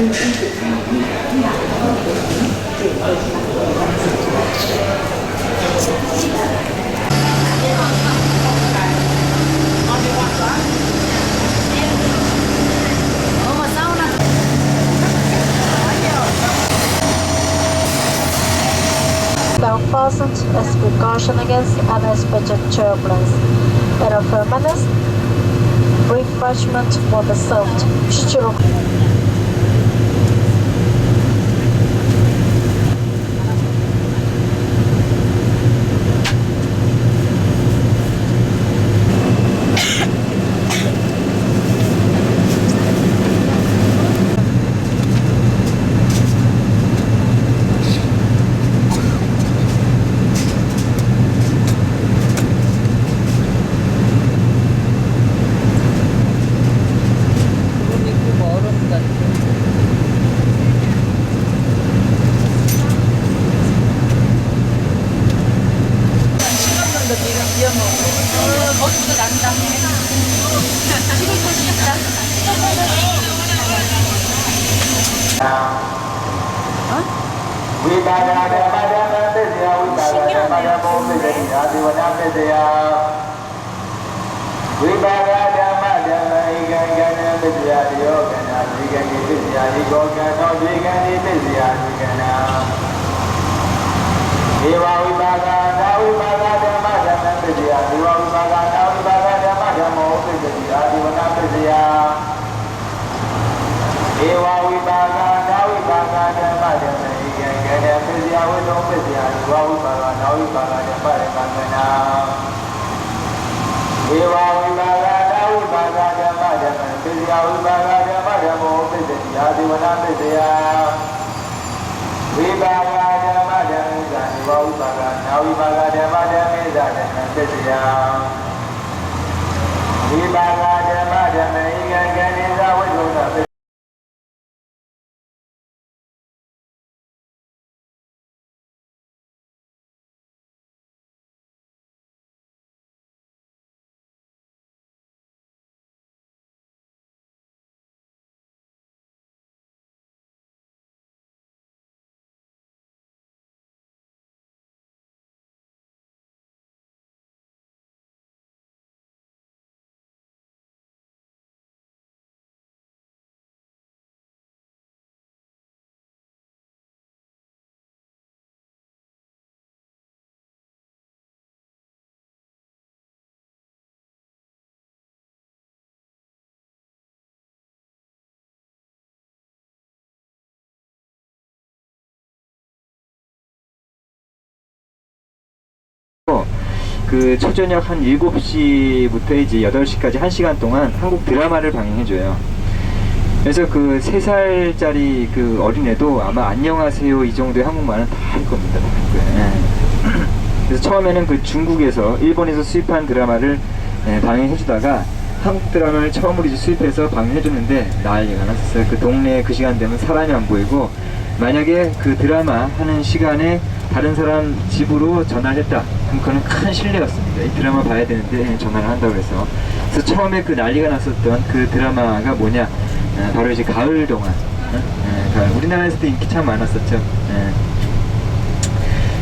Belt fastened as precaution against unexpected turbulence. At a few minutes, refreshment will be served. 추출로 거기서 난다. 지금 볼수 있다. 그 초저녁 한 7시부터 이제 8시까지 1시간 동안 한국 드라마를 방영해줘요. 그래서 그 3살짜리 그 어린애도 아마 안녕하세요 이 정도의 한국말은 다 할 겁니다. 그래서 처음에는 그 중국에서 일본에서 수입한 드라마를 방영해주다가 한국 드라마를 처음으로 이제 수입해서 방영해줬는데 난리가 났었어요. 그 동네에 그 시간 되면 사람이 안 보이고, 만약에 그 드라마 하는 시간에 다른 사람 집으로 전화를 했다 그럼 그거는 큰 실례였습니다. 이 드라마 봐야 되는데 전화를 한다고 해서. 그래서 처음에 그 난리가 났었던 그 드라마가 뭐냐, 바로 이제 가을동화. 우리나라에서도 인기 참 많았었죠.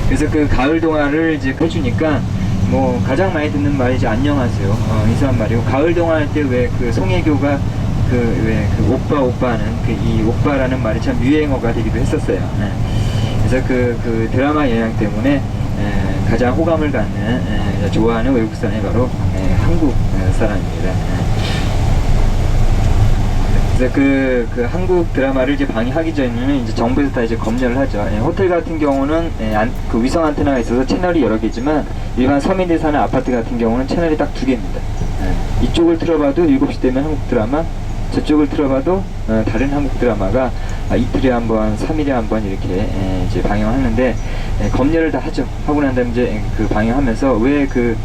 그래서 그 가을동화를 이제 해주니까 뭐 가장 많이 듣는 말이 이제 안녕하세요 인사한 말이고, 가을동화 할 때 왜 그 송혜교가 그 오빠는 그 이 오빠라는 말이 참 유행어가 되기도 했었어요. 그래서 그 드라마 영향 때문에 가장 호감을 갖는 좋아하는 외국 사람이 바로 한국 사람입니다. 그래서 그 한국 드라마를 이제 방영하기 전에는 이제 정부에서 다 이제 검열을 하죠. 호텔 같은 경우는 그 위성 안테나가 있어서 채널이 여러 개지만, 일반 서민들이 사는 아파트 같은 경우는 채널이 딱 2개입니다. 이쪽을 틀어봐도 7시 되면 한국 드라마, 저쪽을 틀어봐도 다른 한국 드라마가 이틀에 한 번, 3일에 한 번 이렇게 이제 방영하는데, 검열을 다 하죠. 하고 난 다음에 이제 그 방영하면서 왜 그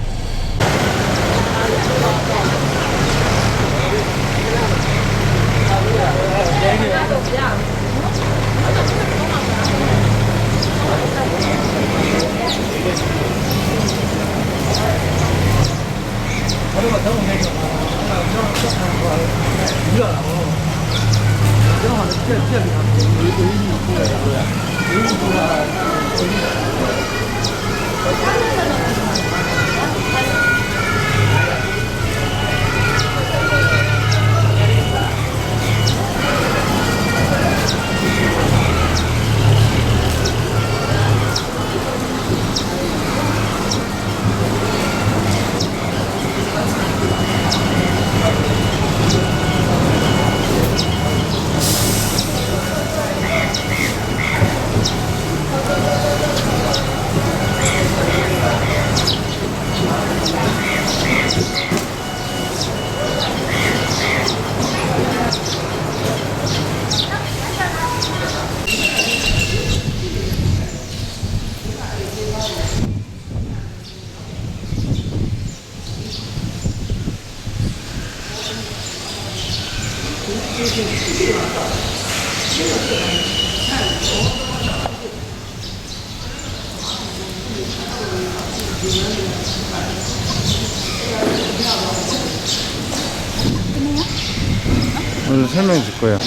오늘 설명해 줄 거예요.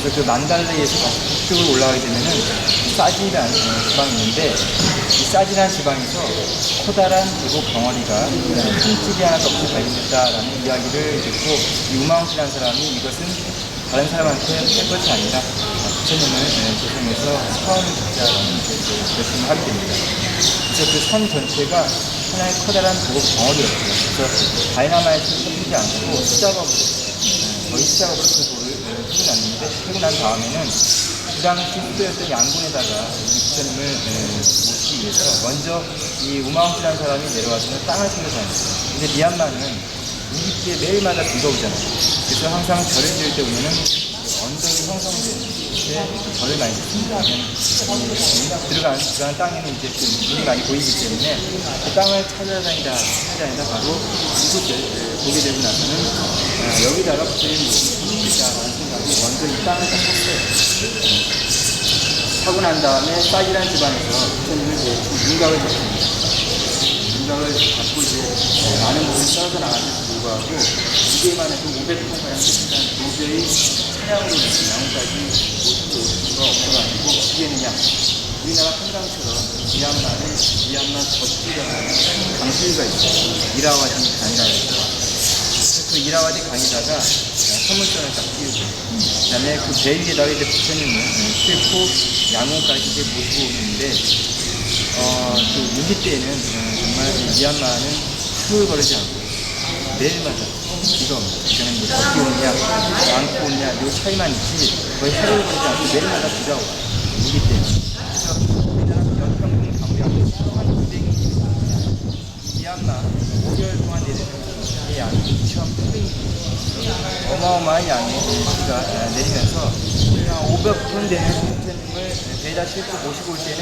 그래서 그 만달레에서 북쪽으로 올라가게 되면은 싸지라는 지방이 있는데, 이 싸지라는 지방에서 커다란 계곡 덩어리가 흠집이 하나도 없이 발견됐다라는 이야기를 듣고, 이 우마웅씨라는 사람이 이것은 다른 사람한테 할 것이 아니라 부처님을 조성해서 사원을 짓자라는 결심을 하게 됩니다. 그래서 그 산 전체가 하나의 커다란 계곡 덩어리였어요. 그래서 다이나마이트를 섞이지 않고 수작업으로, 거의 수작업으로 그 돌을 태고 난 다음에는 그 당시 수도였던 양곤에다가 부처님을 모시기 위해서 먼저 이 우마웅씨라는 사람이 내려와서는 땅을 찾아서 다녔어요. 근데 미얀마는 우기기에 매일마다 비가 오잖아요. 그래서 항상 절을 지을 때 보면은 언덕이 형성되는 때 절을 많이 짓습니다. 들어간 땅에는 이제 그 물이 많이 보이기 때문에 그 땅을 찾아다니다 바로 이곳을 보게 되고 나서는 여기다가 부처님 모시겠다라는 생각이 먼저 이 땅을 다 샀어요. 사고 난 다음에 싸기란 집안에서 부처님을 윤곽을 잡습니다. 윤곽을 잡고 이제 많은 물이 떨어져 나갔는데도 불구하고 이게만 해도 500톤가량 되니까 도저히 차량으로 양까지 모실 수가 없어가지고 어떻게 했느냐, 우리나라 한강처럼 미얀마 저쪽에 강수유가 있어요. 이라와디 강이라고 해서 그 이라와디 강에다가 선물선을 딱 띄우고, 그 다음에 그 배 위에다가 이제 부처님을 싣고 양원까지 이제 모시고 오는데, 그 우기 때는 정말 미얀마는 하루 거르지 않고 매일마다 비가 옵니다. 그러니까 뭐 적게 오냐, 많고 오냐, 요 차이만 있지 거의 하루를 거르지 않고 매일마다 비가 와요. 우기 때는. 그래서 우리나라 연평균 강우량이 1,900mm, 미얀마 5개월 동안 내리는 이 양이 2,800mm. 어마어마한 양의 비가 내리면서 500톤 되는 부처님을 배에다 싣고 모시고 올 때는,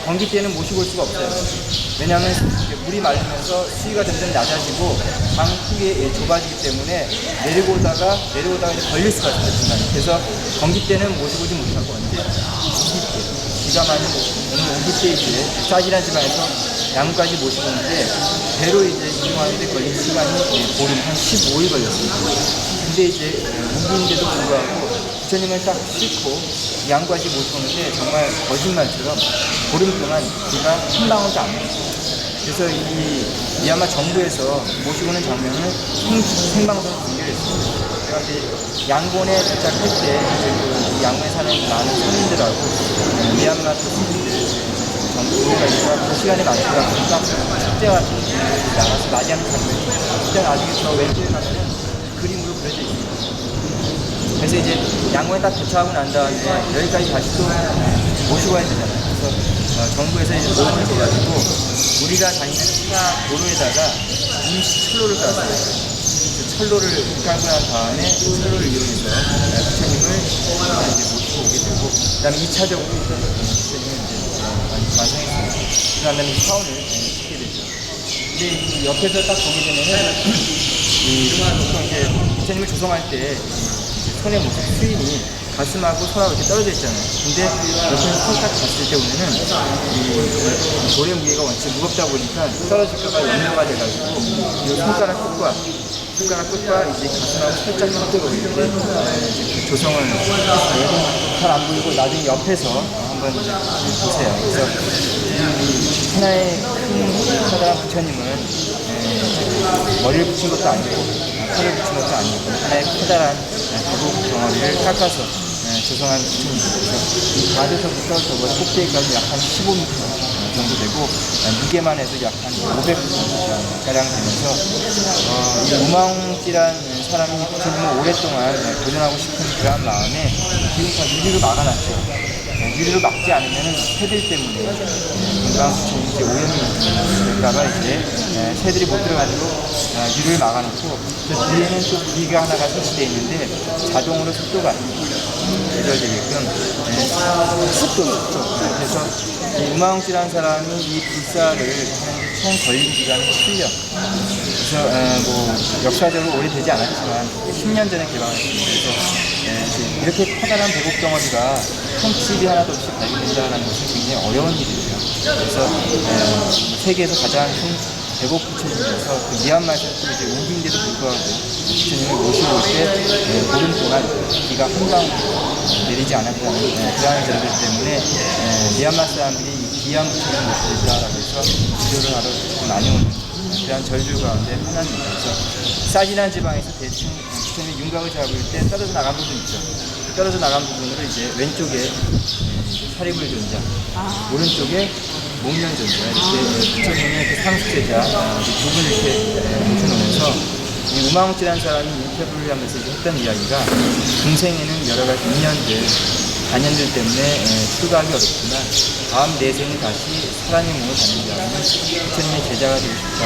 건기 때는 모시고 올 수가 없어요. 왜냐하면 물이 마르면서 수위가 점점 낮아지고 강 후에 좁아지기 때문에 내려오다가 이제 걸릴 수가 있어요, 중간에. 그래서 건기 때는 모시고 오지 못하고 언제 우기 때, 비가 많이 오는 우기 때 이제 싸지란 지방에서 양까지 모시고 오는데, 배로 이제 이동하는데 걸린 시간이 보름 한 15일 걸렸습니다. 근데 이제 우기인데도 불구하고 부처님을 딱 싣고 양까지 모시고 오는데 정말 거짓말처럼 보름 동안 비가 한 방울도 안 왔어요. 그래서 이 미얀마 정부에서 모시고 오는 장면을 생방송으로 공개를 했습니다. 그래서 양곤에 도착할 때 그 양곤에 사는 많은 서민들하고 미얀마 도시민들 정부가 있어서 그 시간에 맞추다 보니까 축제 같은 게 나가서 맞이하는 장면이 진짜 나중에 저 왼쪽에 가면 그림으로 그려져 있습니다. 그래서 이제 양곤에 딱 도착하고 난 다음에 여기까지 다시 또 모시고 와야 되잖아요. 그래서 정부에서 이제 도움을 줘가지고 우리가 다니는 차 도로에다가 임시 철로를 깔았어요. 그 철로를 깔고 난 다음에 그 철로를 이용해서 부처님을 이제 모시고 오게 되고, 그 다음에 2차적으로 부처님을 이제 완성했습니다. 그 다음에 사원을 시키게 되죠. 근데 옆에서 딱 보게 되면은 보통 이제 부처님을 조성할 때 손의 모습, 수인이 가슴하고 손하고 이렇게 떨어져 있잖아요. 근데 옆에서 손 딱 봤을 때 보면은 이 돌의 무게가 원체 무겁다 보니까 떨어질까봐 염려가 돼가지고 이 손가락 끝과 이제 가슴하고 살짝 섞여서 이렇게 조성을 했어요. 잘 안 보이고 나중에 옆에서 한번 이제 보세요. 그래서 이 하나의 큰 커다란 부처님을 머리를 붙인 것도 아니고 팔을 붙인 것도 아니고 하나의 커다란 계곡 덩어리를 깎아서 조성한 부처입니다. 그래서 이 바닥에서부터 저거 꼭대기까지 약 한 15m 정도 되고, 무게만 해도 약 한 500g 가량 되면서 이 우마웅찌란 사람이 부처님을 오랫동안 보존하고 싶은 그런 마음에 지금까지 유리로 막아놨죠. 유리로 막지 않으면 새들 때문에 건강 부처님이 이제 오염이 될까봐 이제 새들이 못 들어가도록 유리를 막아놓고, 그 뒤에는 또 부리가 하나가 설치되어 있는데 자동으로 속도가 조절되게끔 속도. 그래서 이 우마웅씨라는 사람이 이 불사를 하는데 총 걸린 기간은 7년. 그래서 뭐 역사적으로 오래되지 않았지만 10년 전에 개방했습니다. 그래서 이렇게 커다란 보복 덩어리가 흠집이 하나도 없이 발견된다는 것은 굉장히 어려운 일이에요. 그래서 세계에서 가장 큰 대곡 부처님에서 그 미얀마에서 또 이제 우기인데도 불구하고 부처님을 모시고 올 때 보름 동안 비가 한 방울 내리지 않았다는 그러한 점들 때문에 미얀마 사람들이 이 귀한 부처님을 모시고 있다라고 해서 기도를 하러 많이 오는 그러한 절들 가운데 하나입니다. 그래서 싸진한 지방에서 대충 부처님이 윤곽을 잡을 때 떨어져 나간 부분 있죠. 그 떨어져 나간 부분으로 이제 왼쪽에 사리불 존자, 오른쪽에 목련 존자 이렇게 부처님의 그 상수제자 두 분을 이렇게 모셔놓으면서 이 우마웅찌라는 사람이 인터뷰를 하면서 했던 이야기가 중생에는 여러 가지 인연들, 단연들 때문에 출가하기 어렵지만 다음 내생에 다시 사람의 몸을 받는다면 부처님의 제자가 되고 싶다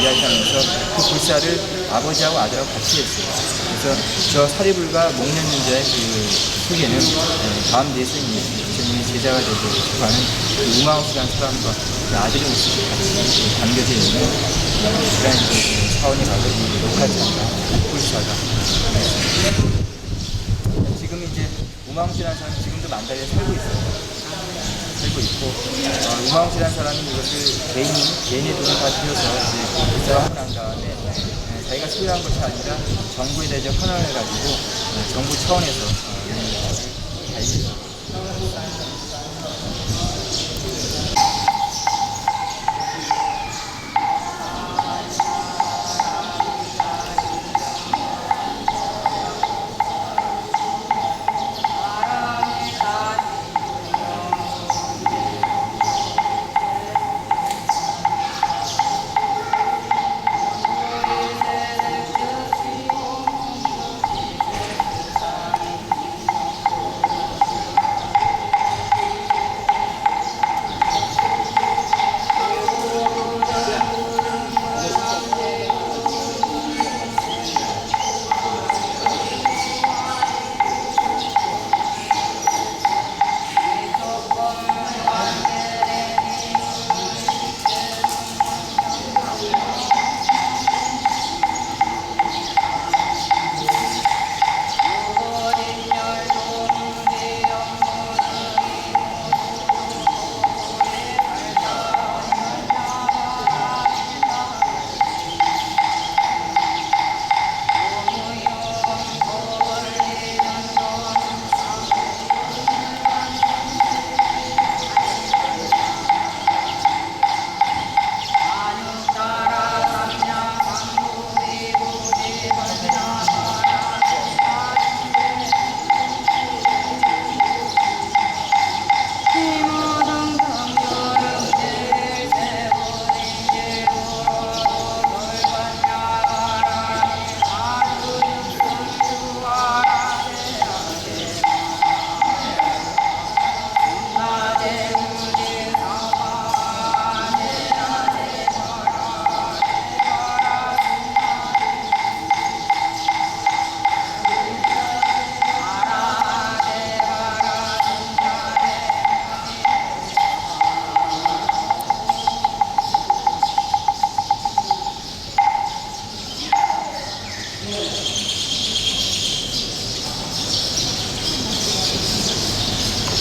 이야기하면서 그 불사를 아버지하고 아들하고 같이 했어요. 그래서 저 사리불과 목련존자의 그 속에는 다음 내생에 부처님의 제자가 되고 싶어하는 그 우마웅찌라는 사람과 그 아들의 모습이 같이 담겨져 있는 그런 사원이 바로 이 녹화장과 불사가 지금 이제 우마웅찌라는 사람이 지금도 만다리에 살고 있어요. 살고 있고 우마웅찌라는 사람이 이것을 개인의 돈을 다 들여서 이제 불사를 하고 난 다음에 자기가 소유한 것이 아니라 정부에 대해서 헌원을 가지고 정부 차원에서 달리죠.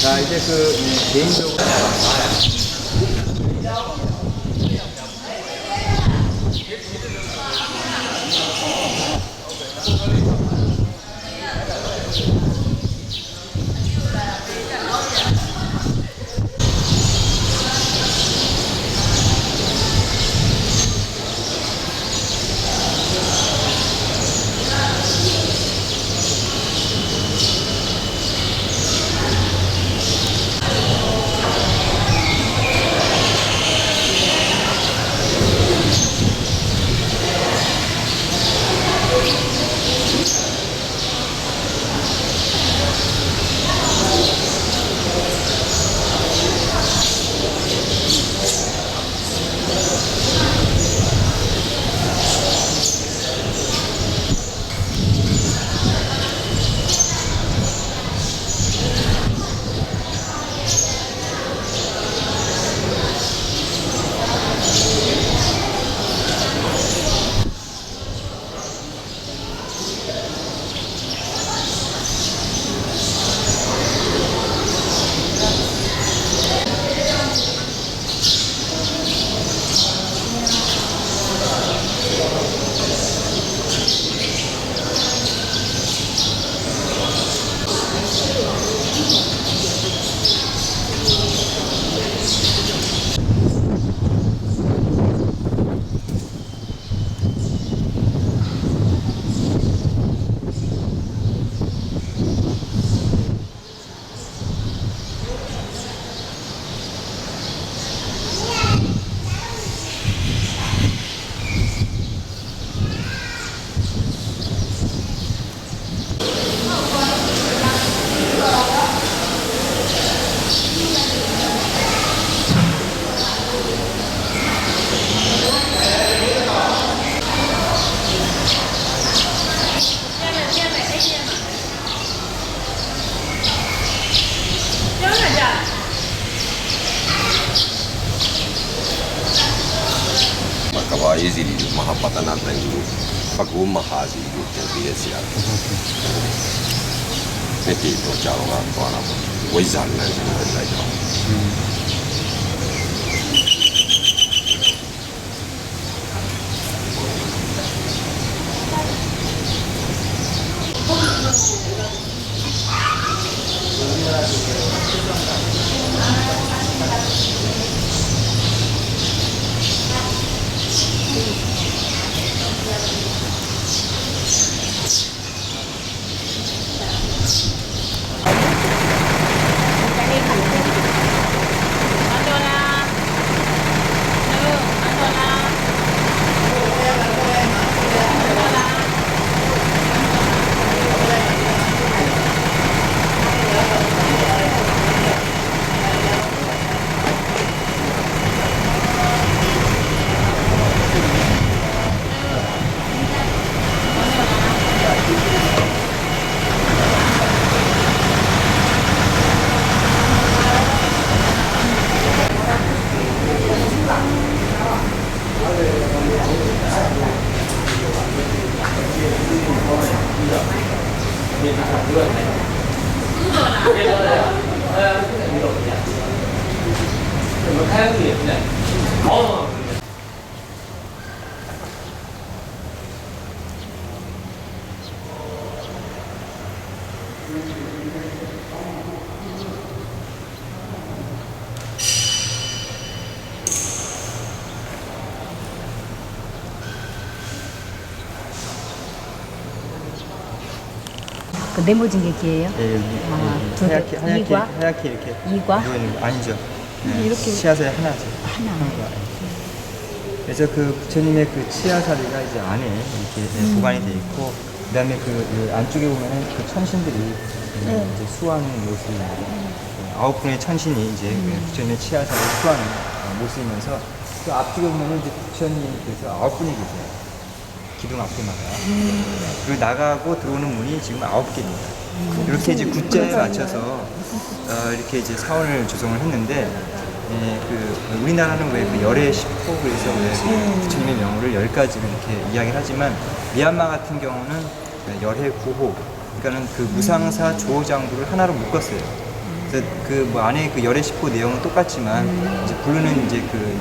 자, 이제 개인적으로. ရေးစီရီမဟာပတနာတန်ကြီးပကူမဟာစီကိုတင်ပြရစီရတယ်ဒီတော့ကြောင်းကတော့လာပေါ့ဝိဇ္ဇာနဲ့လိုက်တော့그 네모진 게 기예요? 예, 여기 두 개. 하얗게 이과? 하얗게 이렇게 이과? 누워 있는 거 아니죠? 네, 이렇게 치아살이 하나죠. 하나. 과. 그래서 그 부처님의 그 치아사리가 이제 안에 이렇게 보관이 돼 있고, 그다음에 그 안쪽에 보면은 그 천신들이 이제 수하는 모습입니다. 9분의 천신이 이제 그 부처님의 치아사리를 수하는 모습이면서 그 앞쪽에 보면은 이제 부처님께서 9분이 계세요. 기둥 앞에마다. 그리고 나가고 들어오는 문이 지금 9개입니다. 이렇게 이제 구자에 맞춰서 이렇게 이제 사원을 조성을 했는데, 그 우리나라는 왜 그 열의 10호 그래서 왜 부처님의 명호를 10가지를 이렇게 이야기를 하지만 미얀마 같은 경우는 열의 9호, 그러니까는 그 무상사 조장부를 하나로 묶었어요. 그래서 그 뭐 안에 그 열의 10호 내용은 똑같지만 이제 부르는 이제 그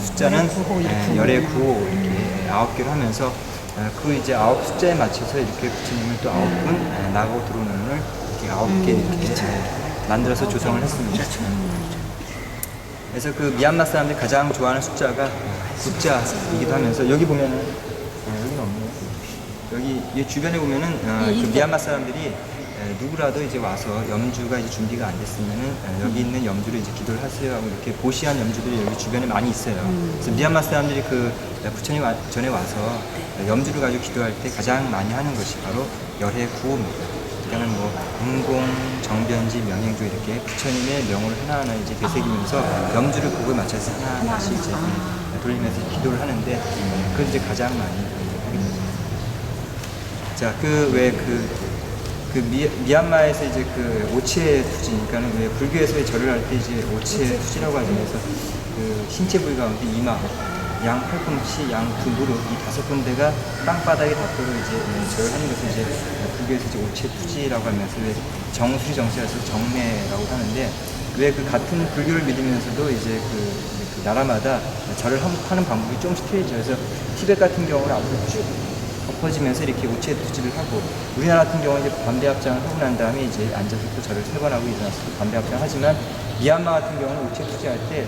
숫자는 열의 9호 이렇게 9개로 하면서 그 이제 9 숫자에 맞춰서 이렇게 부처님을 또 9분 나가고 들어오는 을 이렇게 9개 이렇게 만들어서 조성을 했습니다. 그래서 그 미얀마 사람들이 가장 좋아하는 숫자가 9자이기도 하면서 여기 보면은 여기는 없네요. 여기 이 주변에 보면은 그 미얀마 사람들이 누구라도 이제 와서 염주가 이제 준비가 안 됐으면은 여기 있는 염주를 이제 기도를 하세요 하고 이렇게 보시한 염주들이 여기 주변에 많이 있어요. 그래서 미얀마 사람들이 그 부처님 전에 와서 염주를 가지고 기도할 때 가장 많이 하는 것이 바로 열의 구호입니다. 그러니까는 뭐 음공, 정변지, 명행조 이렇게 부처님의 명호를 하나하나 이제 되새기면서 염주를 그거에 맞춰서 하나씩 이제 돌리면서 기도를 하는데 그걸 이제 가장 많이 하게 됩니다. 자, 그 미얀마에서 이제 그 오체 투지, 그러니까는 왜 불교에서 절을 할 때 이제 오체 투지라고 하면서 그 신체 부위 가운데 이마, 양 팔꿈치, 양 두 무릎 이 5군데가 땅바닥에 닿도록 이제 절을 하는 것을 이제 불교에서 이제 오체 투지라고 하면서 왜 정수리 정체에서 정례라고 하는데 왜 그 같은 불교를 믿으면서도 이제 그 나라마다 절을 하는 방법이 조금씩 틀리죠. 그래서 티벳 같은 경우는 앞으로 쭉 엎어지면서 이렇게 오체 투지를 하고 우리나라 같은 경우는 이제 반대 합장을 하고 난 다음에 이제 앉아서 또 절을 3번 하고 일어나서 또 반대 합장을 하지만 미얀마 같은 경우는 오체 투지할 때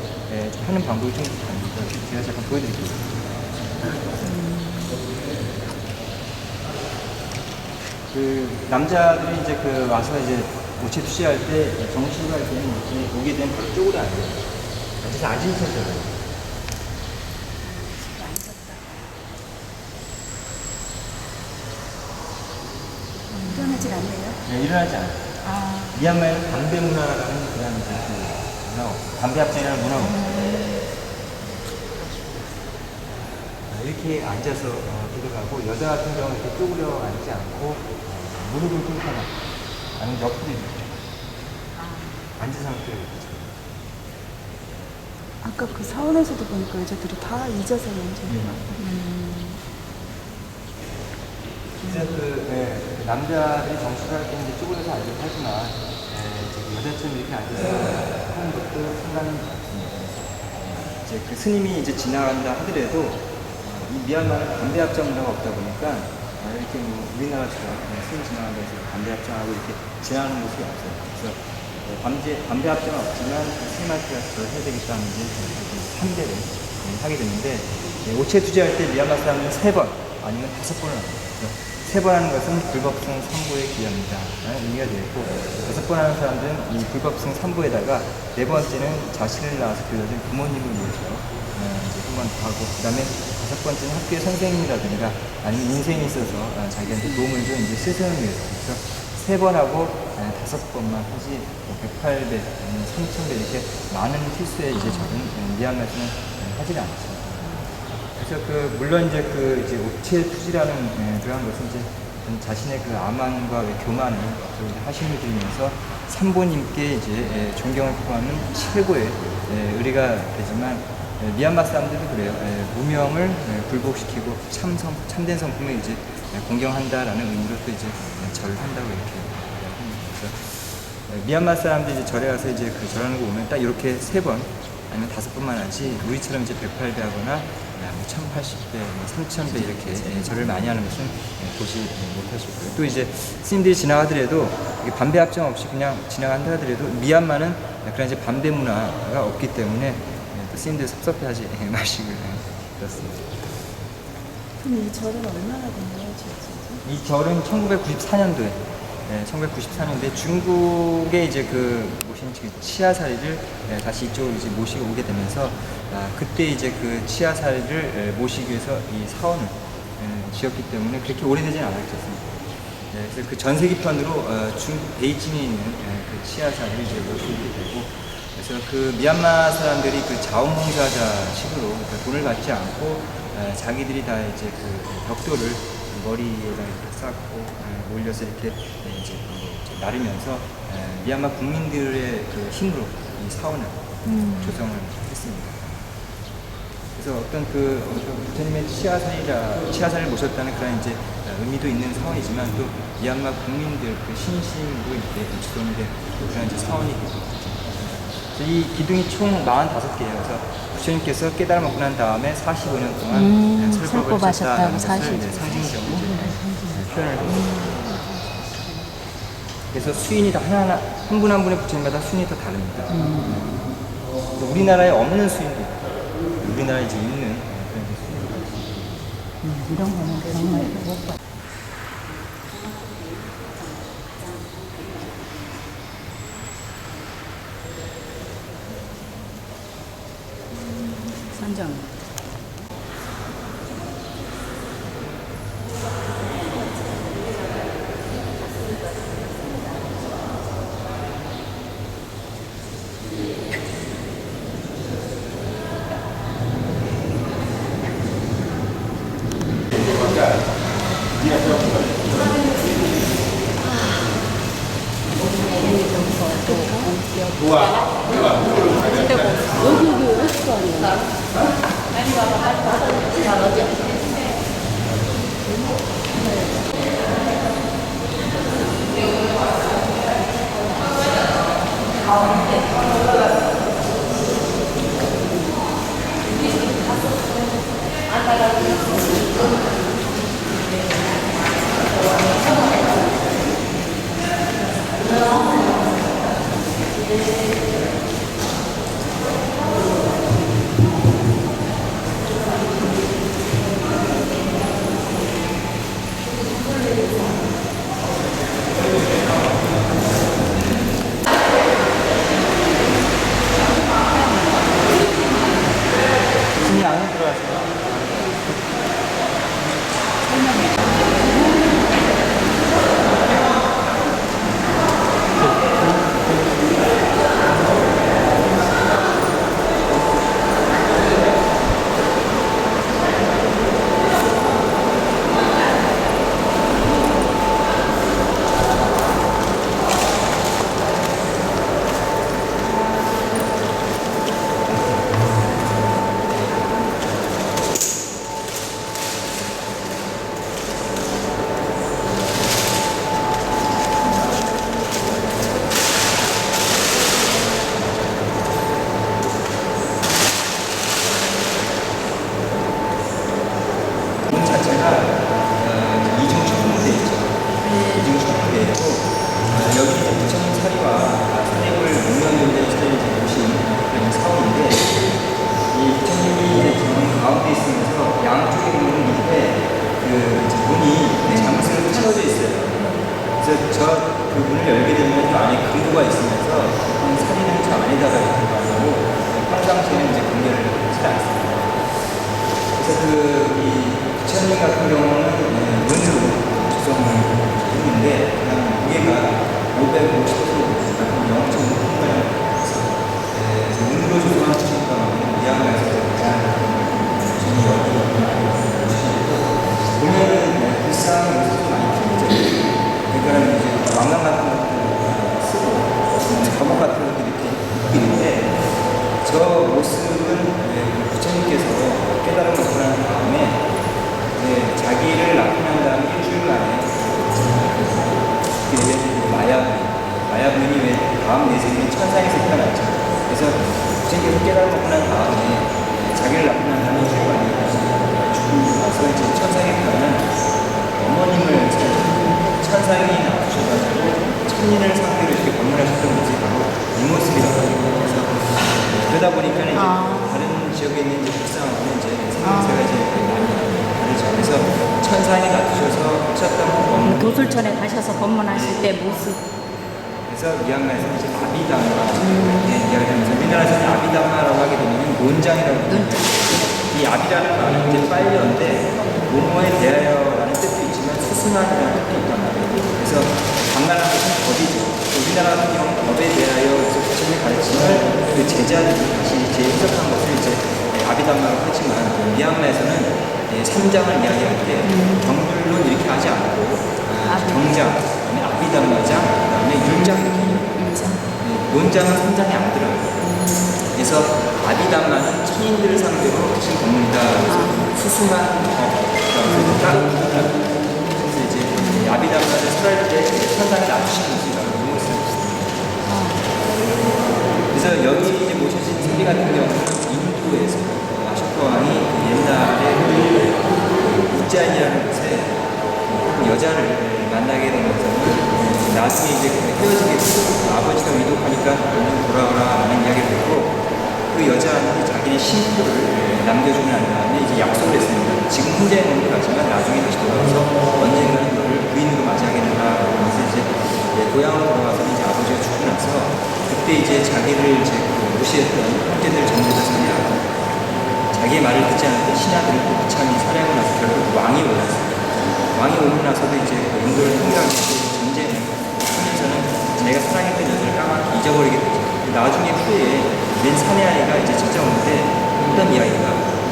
하는 방법이 좀 다릅니다. 제가 잠깐 보여드릴게요. 그 남자들이 이제 그 와서 이제 오체 투지할 때 정식으로 할 때는 이렇게 오게 되면 바로 쪼그려 앉아요. 앉아서 앉으셔서 일어나질 않네요. 네, 일어나지 않아요. 미얀마에는 담배 문화라는 그냥 이제 그 문화가 없어요. 담배 합장이라는 문화가 없어요. 이렇게 앉아서 기도하고 여자 같은 경우는 이렇게 쪼그려 앉지 않고 무릎을 꿇거나 아니면 옆으로 이렇게 앉은 상태로 이렇게 아까 그 사원에서도 보니까 여자들이 다 잊어서 연주해요. 이제 그 남자들이 정수를 할 때 이제 쪼그려서 앉아서 하지만 이제 그 여자처럼 이렇게 앉아서 하는 것도 상당히 많습니다. 이제 그 스님이 이제 지나간다 하더라도 이 미얀마는 반대 합정 문화가 없다 보니까 이렇게 뭐 우리나라처럼 스님 지나간다 해서 반대 합정하고 이렇게 지나가는 모습이 없어요. 그래서 반대 합정은 없지만 스님한테 가서 저를 해야 되겠다는 이제 상대를 하게 됐는데 오체 투지할 때 미얀마 사람들은 3번 아니면 5번을 합니다. 3번 하는 것은 불법성 3보에 기여합니다. 라는 의미가 되었고 5번 하는 사람들은 이 불법성 3보에다가 4번째는 자신을 낳아서 길러준 부모님을 위해서 이제 한번 하고 그 다음에 5번째는 학교의 선생님이라든가 아니면 인생에 있어서 자기한테 도움을 준 이제 스승을 위해서 그래서 3번 하고 5번만 하지 108배, 3000배 이렇게 많은 필수의 이제 절은 미얀마에서는 하지를 않죠. 그래서 물론 이제 이제 오체 투지라는 그런 것은 이제 자신의 그 아만과 교만을 하심을 드리면서 삼보님께 이제 존경을 표하는 최고의 의리가 되지만 미얀마 사람들도 그래요. 무명을 굴복시키고 참된 성품을 이제 공경한다라는 의미로 또 이제 절을 한다고 이렇게 합니다. 그래서 미얀마 사람들이 이제 절에 가서 이제 그 절하는 거 보면 딱 이렇게 3번 아니면 5번만 하지 우리처럼 이제 108배 하거나 1080배, 3000배 이렇게 절을 많이 하는 것은 보지 못하실 거예요. 또 이제 스님들이 지나가더라도 반대 합정 없이 그냥 지나간다 하더라도 미얀마는 그런 이제 반대 문화가 없기 때문에 또 스님들이 섭섭해하지 마시길 그렇습니다. 그럼 이 절은 얼마나 됐나요, 지금? 이 절은 1994년도에 1994년도에 중국에 이제 모신 치아사리를 다시 이쪽으로 이제 모시고 오게 되면서 그때 이제 그 치아사리를 모시기 위해서 이 사원을 지었기 때문에 그렇게 오래되진 않았겠습니다. 그래서 그 전세기편으로 중국 베이징에 있는 그 치아사리를 이제 모시게 되고 그래서 그 미얀마 사람들이 그 자원봉사자 식으로 돈을 받지 않고 자기들이 다 이제 그 벽돌을 머리에다 이렇게 쌓고 올려서 이렇게 이제 나르면서 미얀마 국민들의 그 힘으로 이 사원을 조성을 했습니다. 그래서 어떤 부처님의 치아사리를 모셨다는 그런 이제 의미도 있는 사원이지만 또 미얀마 국민들 그 신심으로 이렇게 주동이 된 그런 이제 사원이 있습니다. 이 기둥이 총 45개예요. 그래서 부처님께서 깨달아 먹고 난 다음에 45년 동안 설법을 하셨다는 것을 상징적으로 표현을 했습니다. 그래서 수인이 다 하나하나 한 분 한 분의 부처님마다 수인이 다 다릅니다. 우리나라에 없는 수인도 있고 우리나라에 이제 있는 그런 수인도 있습니다. 이런 거는 정말 못 봐. 선정. 자체는 이제 공개를 하지 않습니다. 그래서 이 부처님 같은 경우는 은으로 조성을 했는데 그냥 무게가 550kg, 0.5kg 그래서 은으로 조성한 부처님 가운데 미얀마에서 가장 부처님 여기 보면은 불상의 모습도 많이 틀리죠. 그러니까 이제 왕관 같은 것들 쓰고 감옥 같은 것들이 이렇게 입고 있는데 저 모습은 부처님께서 깨달음을 접한 다음에 자기를 납품한 다음에 일주일 만에 마야분이 왜 다음 내생에 천상에서 태어났죠. 그래서 부처님께서 깨달음을 접한 다음에 자기를 납품한 다음에 일주일 만에 죽고 나서 이제 천상에 태어난 어머님을 천상이 나오셔가지고 천인을 상대로 이렇게 방문하셨던 모습이 바로 이 모습이라고 합니다. 그래서 그러다 보니까 이제 다른 지역에 있는 이제 불상하고는 이제 생김새가 이제 많이 다르죠. 그래서 천상에 놔두셔서 하셨던 업무 도술천에 가셔서 법문하실 때 모습. 그래서 미얀마에서 이제 아비담마 이렇게 이야기하면서 우리나라에서는 아비담마라고 하게 되면 논장이라고 합니다. 이 아비라는 말은 이제 빨려인데 모모에 대하여라는 뜻도 있지만 수순환이라는 뜻도 있단 말이에요. 그래서 강간하는 것은 법이죠. 우리나라 같은 경우는 법에 대하여 부처님이 가르치는 그 제자들이 다시 재해석한 것을 이제 아비담마라고 하지만 미얀마에서는 3장을 이야기할 때 경불론 이렇게 하지 않고 경장, 그다음에 아비담마장, 그다음에 율장 이렇게 논장은 3장이 안 들어요. 그래서 아비담마는 천인들을 상대로 하신 법문이다. 그래서 수승한 법, 다른 그래서 이제 아비담마를 설할 때 천상에 놔주시는 모습이라고 그래서 여기 이제 모셔진 세계 같은 경우는 인도에서 아쇼카 왕이 옛날에 우짜인이라는 곳에 여자를 만나게 되면서는 나중에 이제 헤어지게 되고 아버지가 위독하니까 얼른 돌아오라 하는 이야기를 듣고 그 여자한테 자기의 신부를 남겨주고 난 다음에 이제 약속을 했습니다. 지금 혼자는 못 가지만 나중에 다시 돌아와서 언젠가는 너를 부인으로 맞이하게 된다. 그래서 이제 고향으로 돌아가서 이제 아버지가 죽고 나서 그때 이제 자기를 이제 무시했던 형제들을 전부 다 살해하고 자기의 말을 듣지 않았던 신하들을 또 무참히 살해하고 나서 결국 왕이 올랐습니다. 왕이 오고 나서도 이제 인도를 통일하면서 전쟁을 하면서는 자기가 사랑했던 여자를 까맣게 잊어버리게 되죠. 나중에 후에 맨 사내 아이가 이제 찾아오는데 했던 이야기가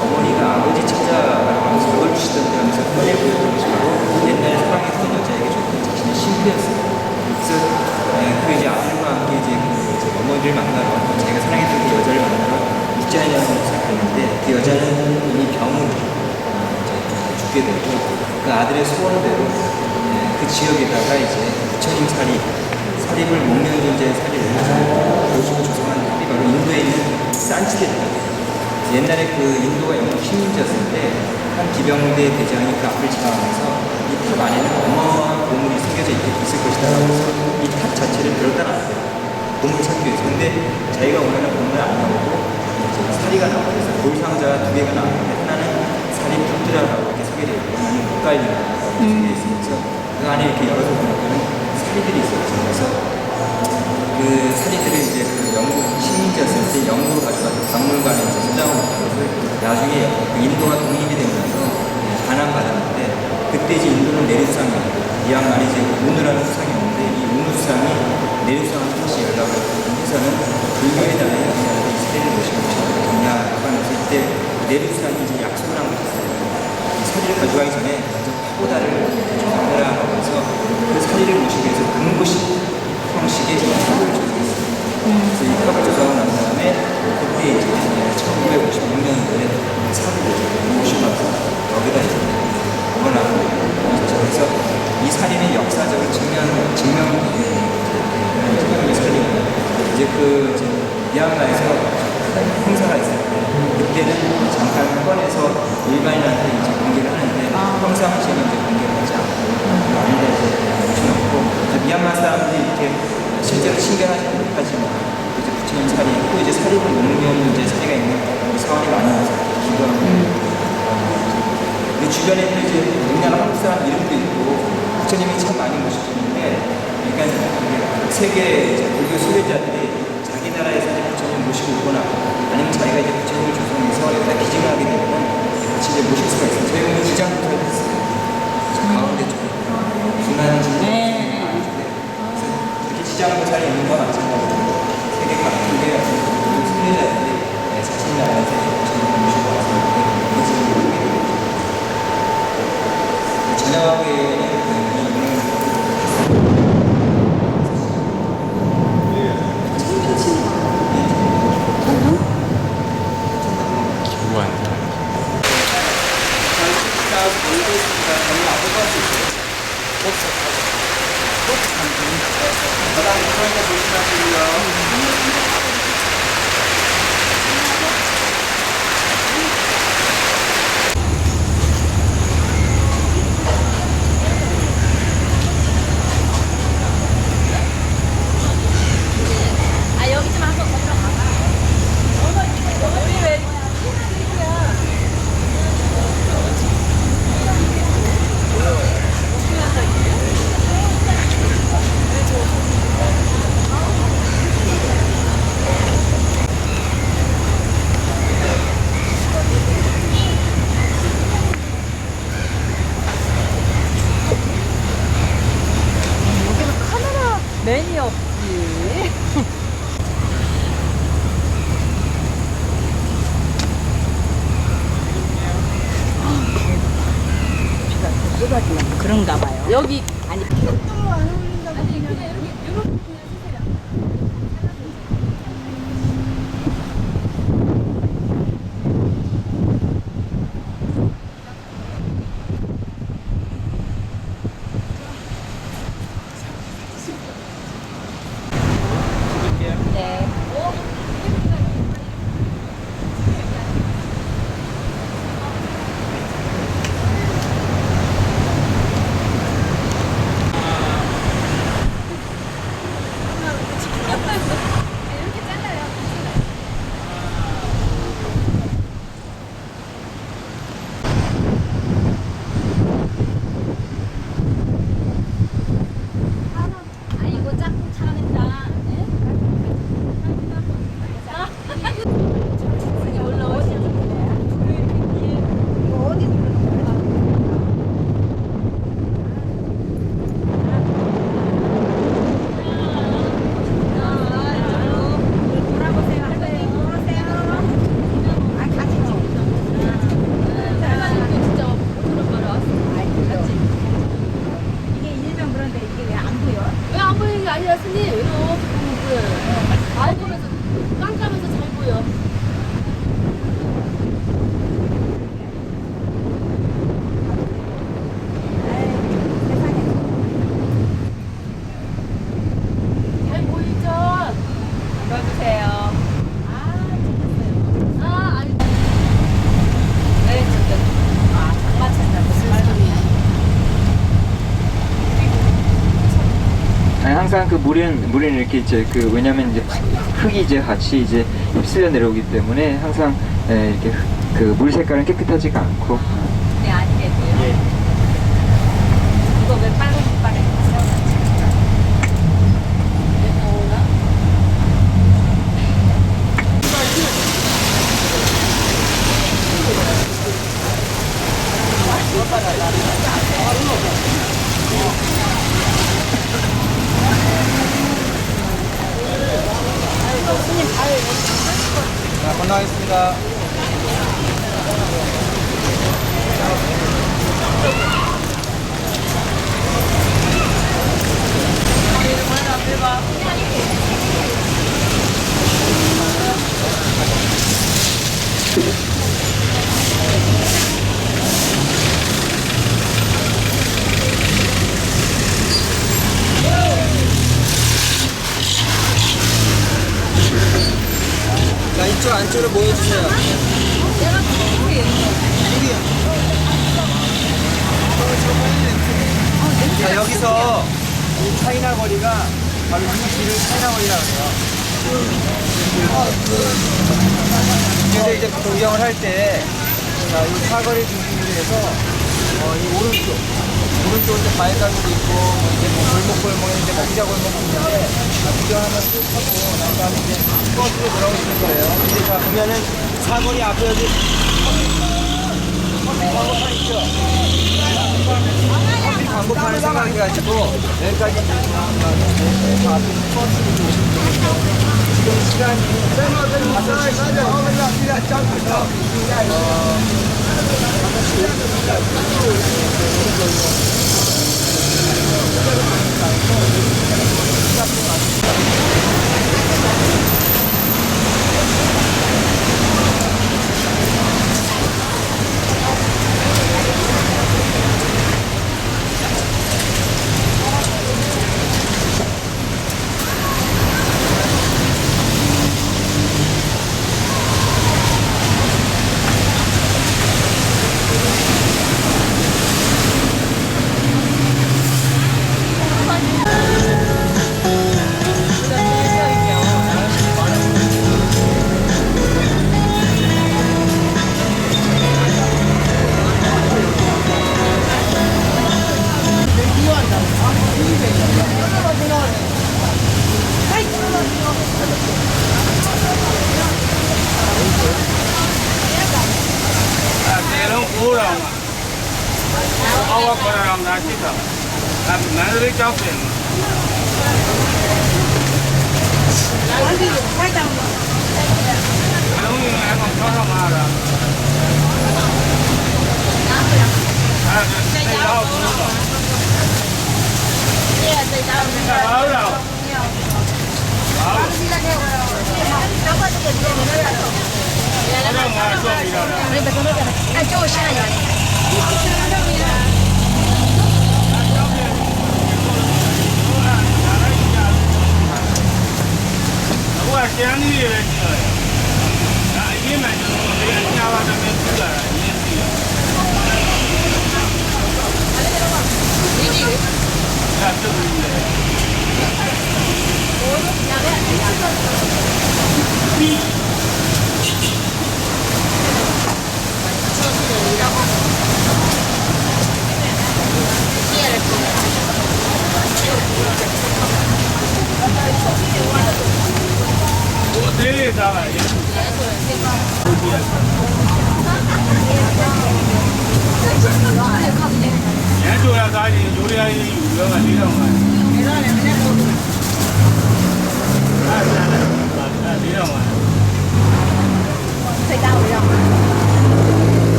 어머니가 아버지 찾아라고 하면서 이걸 주시던데 하면서 꺼내 보였던 것이 바로 옛날에 사랑했던 여자에게 줬던 자신의 신부였어요. 그래서 그 이제 아들과 함께 이제 어머니를 만나러 자기가 사랑했던 그 여자를 만나러 육자인이라는 곳을 갔는데 그 여자는 이미 병으로 죽게 되고 그 아들의 소원대로 그 지역에다가 이제 부처님 사립을 목련 존재의 사립을 보시고 조성한 사립이 바로 인도에 있는 산치대입니다. 옛날에 그 인도가 영국 식민지였을 때 한 기병대 대장이 그 앞을 지나가면서 이 탑 안에는 어마어마한 보물이 숨겨져 있을 것이다 하면서 이 탑 자체를 들었다 놨어요. 보물 찾기 위해서. 근데 자기가 원하는 보물은 안 나오고 사리가 나오고 그래서 돌상자가 2개가 나왔는데 하나는 사리 푸드라라고 이렇게 소개되어 있고 하나는 국가일이라고 소개되어 있으면서 그 안에 이렇게 열어서 보니까는 사리들이 있었죠. 그래서 그 사리들을 이제 그 영국 식민지였을 때 영국으로 가져가서 박물관에 이제 소장을 못한 것을 나중에 그 인도가 독립이 되면서 반환받았는데 그때 이제 인도는 내륙상이었고 미얀마는 이제 우누라는 수상이었는데 이 우누 수상이 내륙상한테 다시 연락을 해서는 불교에 대한 이스라엘을 모시고 경야라고 하면서 이때 내륙상이 이제 약속을 한 것이 있어요. 사리를 가져가기 전에 먼저 파고다를 조사하라고 해서 그 사리를 모시기 위해서 금고식 형식의 탑을 조성했어요. 그래서 이 탑을 조성하고 난 다음에 그때 이제 1956년도에 사리를 모시고 나서 여기다 이제 보관하고 있죠. 그래서 이 사리는 역사적으로 증명의 사리. 이제 그 미얀마에서 행사가 있을 때 그때는 잠깐 꺼내서 일반인한테 이제 공개를 하는데 평상시에는 이제 공개를 하지 않고 아닌데 이제 모셔놓고 미얀마 사람들이 이렇게 실제로 신경하지 못하지만 이제 부처님 사리 또 이제 사리를 먹는 이제 사리가 있는 사원이 많이 와서 기도하고 그 주변에 이제 우리나라 한국 사람 이름도 있고 부처님이 참 많이 모셔주는데 그러니까 세계 이제 불교 수료자들이 자기 나라에서 이제 부처님 모시고 오거나 아니면 자기가 이제 구체적으로 조성해서 여기다 기증을 하게 되면 같이 이제 모실 수가 있어요. 저희 오늘 기장부터 했어요. 저 가운데 쪽에 중간 중간 이렇게 지장하고 자리에 있는 건 마찬가지고 세계 각국의 승리자들이 자신이 나라에서 모시고 와서 전역에 맨이 없지. 그런가 봐요. 여기 아니 항상 그 물은 이렇게 이제 그 왜냐면 이제 흙이 이제 같이 이제 휩쓸려 내려오기 때문에 항상 이렇게 그 물 색깔은 깨끗하지가 않고. 네, 아니래도요. 예. 이거 왜 빨간 색깔에 자, 건너가겠습니다. 자, 이쪽 안쪽으로 모여주세요. 자, 여기서 이 차이나 거리가 바로 이 길을 차이나 거리라고 해요. 그래서 이제 구경을 할 때, 자, 이 사거리 중심으로 해서 이 오른쪽 이제 과일 가게도 있고 뭐 이제 뭐 골목골목에 이제 먹자 골목도 있는데 구경하면 쭉 하고 난 다음에 이제 버스로 돌아오시는 거예요. 근데 자 보면은 사거리 앞에 여기 광고판 있죠? 커피 광고판을 생각해가지고 여기까지 저 앞에 버스로 지금 시간이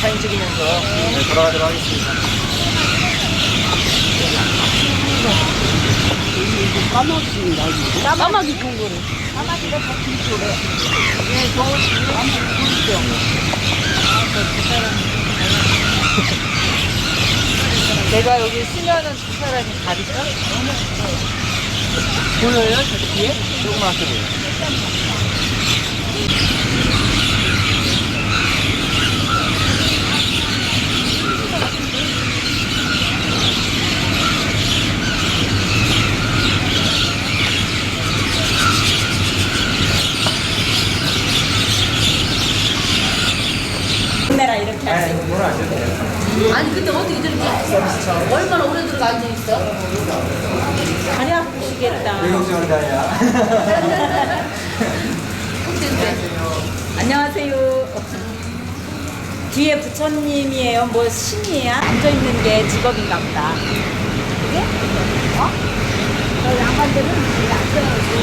사진 찍으면서 돌아가도록 하겠습니다. 까마귀 좋은 거를. 까마귀가 더 길조래. 예, 저 보이죠? 내가 여기 쓰면은 두 사람이 다르죠? 보여요? 저 뒤에? 조그맣게 보여요. 내라 이렇게 아니, 이건 안 돼요. 아니 근데 어떻게 저렇게 얼마나 오래 들어가 앉아 있어? 다리 아프시겠다. 왜 걱정을 하냐? 안녕하세요. 뒤에 부처님이에요? 뭐 신이에요? 앉아 있는 게 직업인가 보다. 그게? 어? 저 양반들은 앉아야지.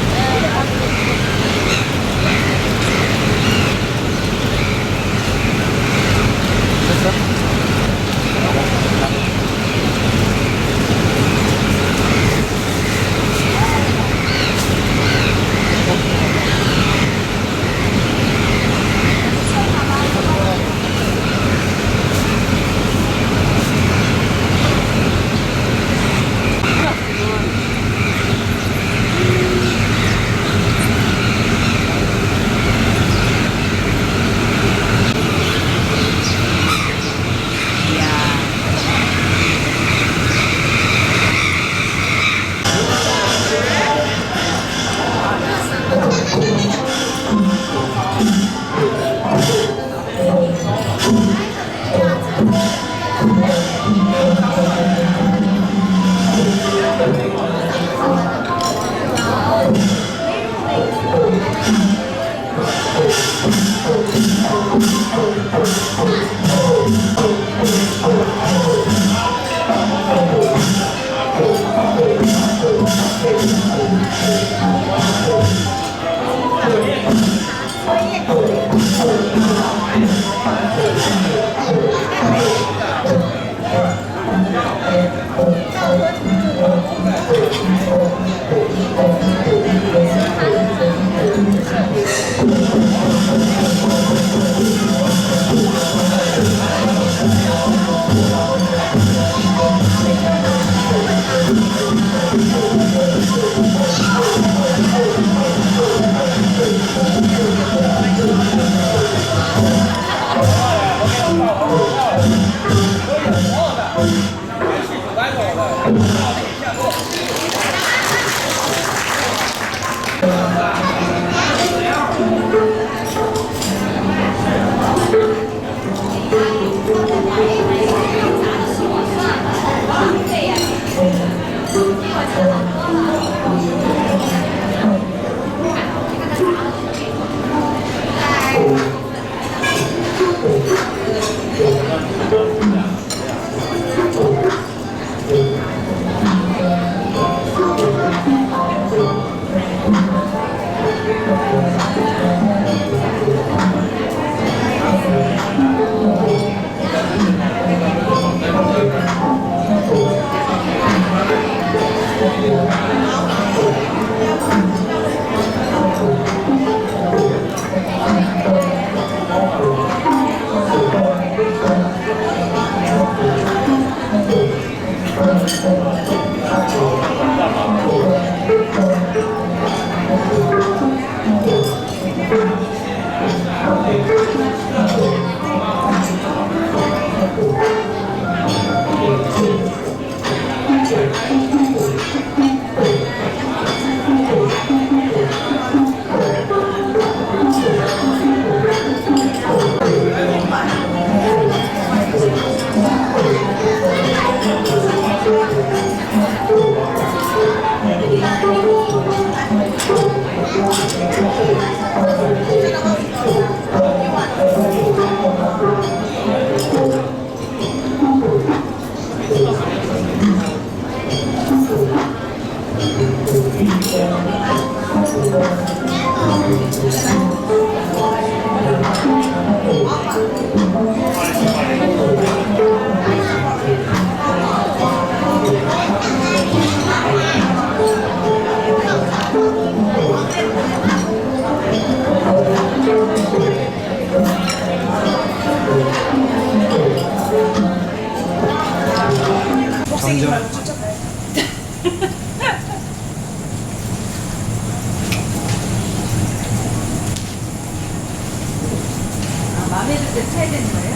사야 되는 거예요?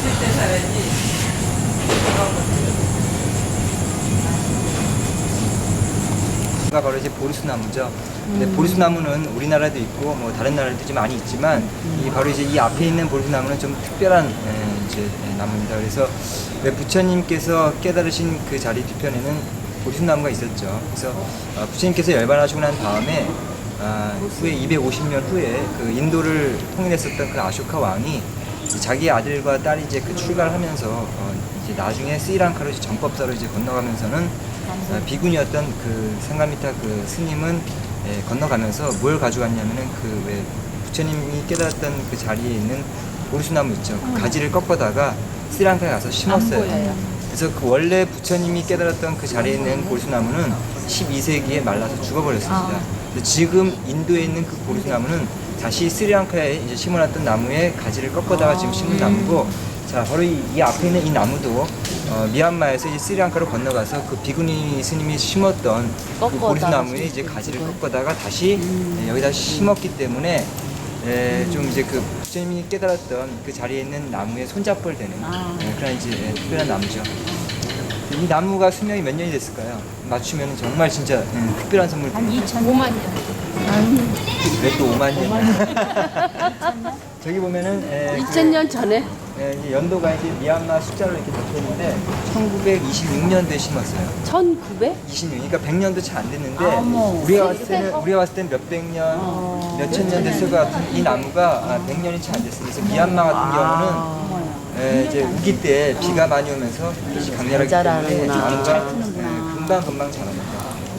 그때 사야지. 가 바로 이제 보리수나무죠. 근데 보리수나무는 우리나라도 있고 뭐 다른 나라도 좀 많이 있지만 이 바로 이제 이 앞에 있는 보리수나무는 좀 특별한 이제 나무입니다. 그래서 왜 부처님께서 깨달으신 그 자리 뒤편에는 보리수나무가 있었죠. 그래서 부처님께서 열반하시고 난 다음에 후에 250년 후에 그 인도를 통일했었던 그 아쇼카 왕이 자기 아들과 딸이 이제 그 출가를 하면서 이제 나중에 스리랑카로 이제 정법사로 이제 건너가면서는 비군이었던 그 상가미타 그 스님은 건너가면서 뭘 가져갔냐면은 그 왜 부처님이 깨달았던 그 자리에 있는 보리수나무 있죠. 그 가지를 꺾어다가 스리랑카에 가서 심었어요. 그래서 그 원래 부처님이 깨달았던 그 자리에 있는 보리수나무는 12세기에 말라서 죽어버렸습니다. 근데 지금 인도에 있는 그 보리수나무는 다시 스리랑카에 이제 심어놨던 나무에 가지를 꺾어다가 지금 심은 나무고, 자 바로 이 앞에 있는 이 나무도 미얀마에서 이제 스리랑카로 건너가서 그 비구니 스님이 심었던 그 보리수나무에 이제 가지를 꺾어다가 다시 여기다 심었기 때문에 좀 이제 그 부처님이 깨달았던 그 자리에 있는 나무에 손잡벌 되는 그런 이제 특별한 나무죠. 이 나무가 수명이 몇 년이 됐을까요? 맞추면 정말 진짜 특별한 선물. 한 5만 년. 왜 또 5만 년? 저기 보면은 2000년 전에 이제 연도가 이제 미얀마 숫자로 이렇게 적혀 있는데 1926년도에 심었어요. 1900? 26, 그러니까 100년도 채 안 됐는데 어머. 우리가 봤을 땐 몇백 년, 몇천 년 됐을 것 같은 이 나무가 100년이 채 안 됐어요. 그래서 미얀마 같은 경우는 이제 우기 때 비가 많이 오면서 빛이 강렬하기 때문에 나무가 금방 자랍니다.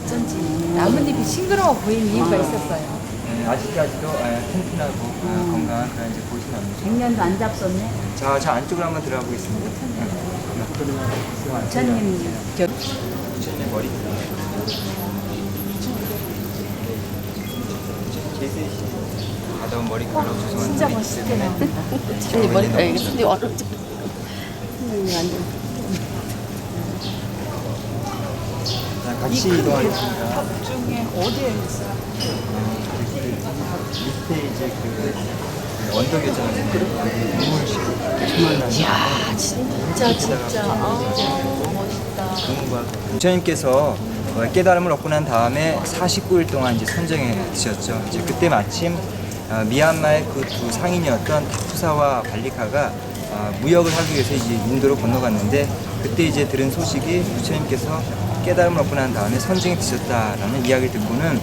어쩐지 나뭇잎이 싱그러워 보이는 이유가 있었어요. 아직까지도 튼튼하고 건강한 그런 이제 보리수나무죠. 100년도 안 잡섰네. 자, 저 안쪽으로 한번 들어가 보겠습니다. 부처님 부처님의 머리. 제세 가다운 머리카락 죄송한데. 진짜 멋있게 나와. 부처님 머리가 여기 손이 얼어. 완전. 자, 같이 이동하겠습니다. 중에 어디에 있어요? 밑에 이제 그 언덕 있잖아요. 여기 우물식. 이야, 진짜. 멋있다. 부처님께서 깨달음을 얻고 난 다음에 49일 동안 이제 선정해 드셨죠. 이제 그때 마침 미얀마의 그 두 상인이었던 타푸사와 발리카가 무역을 하기 위해서 이제 인도로 건너갔는데, 그때 이제 들은 소식이 부처님께서 깨달음을 얻고 난 다음에 선정해 드셨다라는 이야기를 듣고는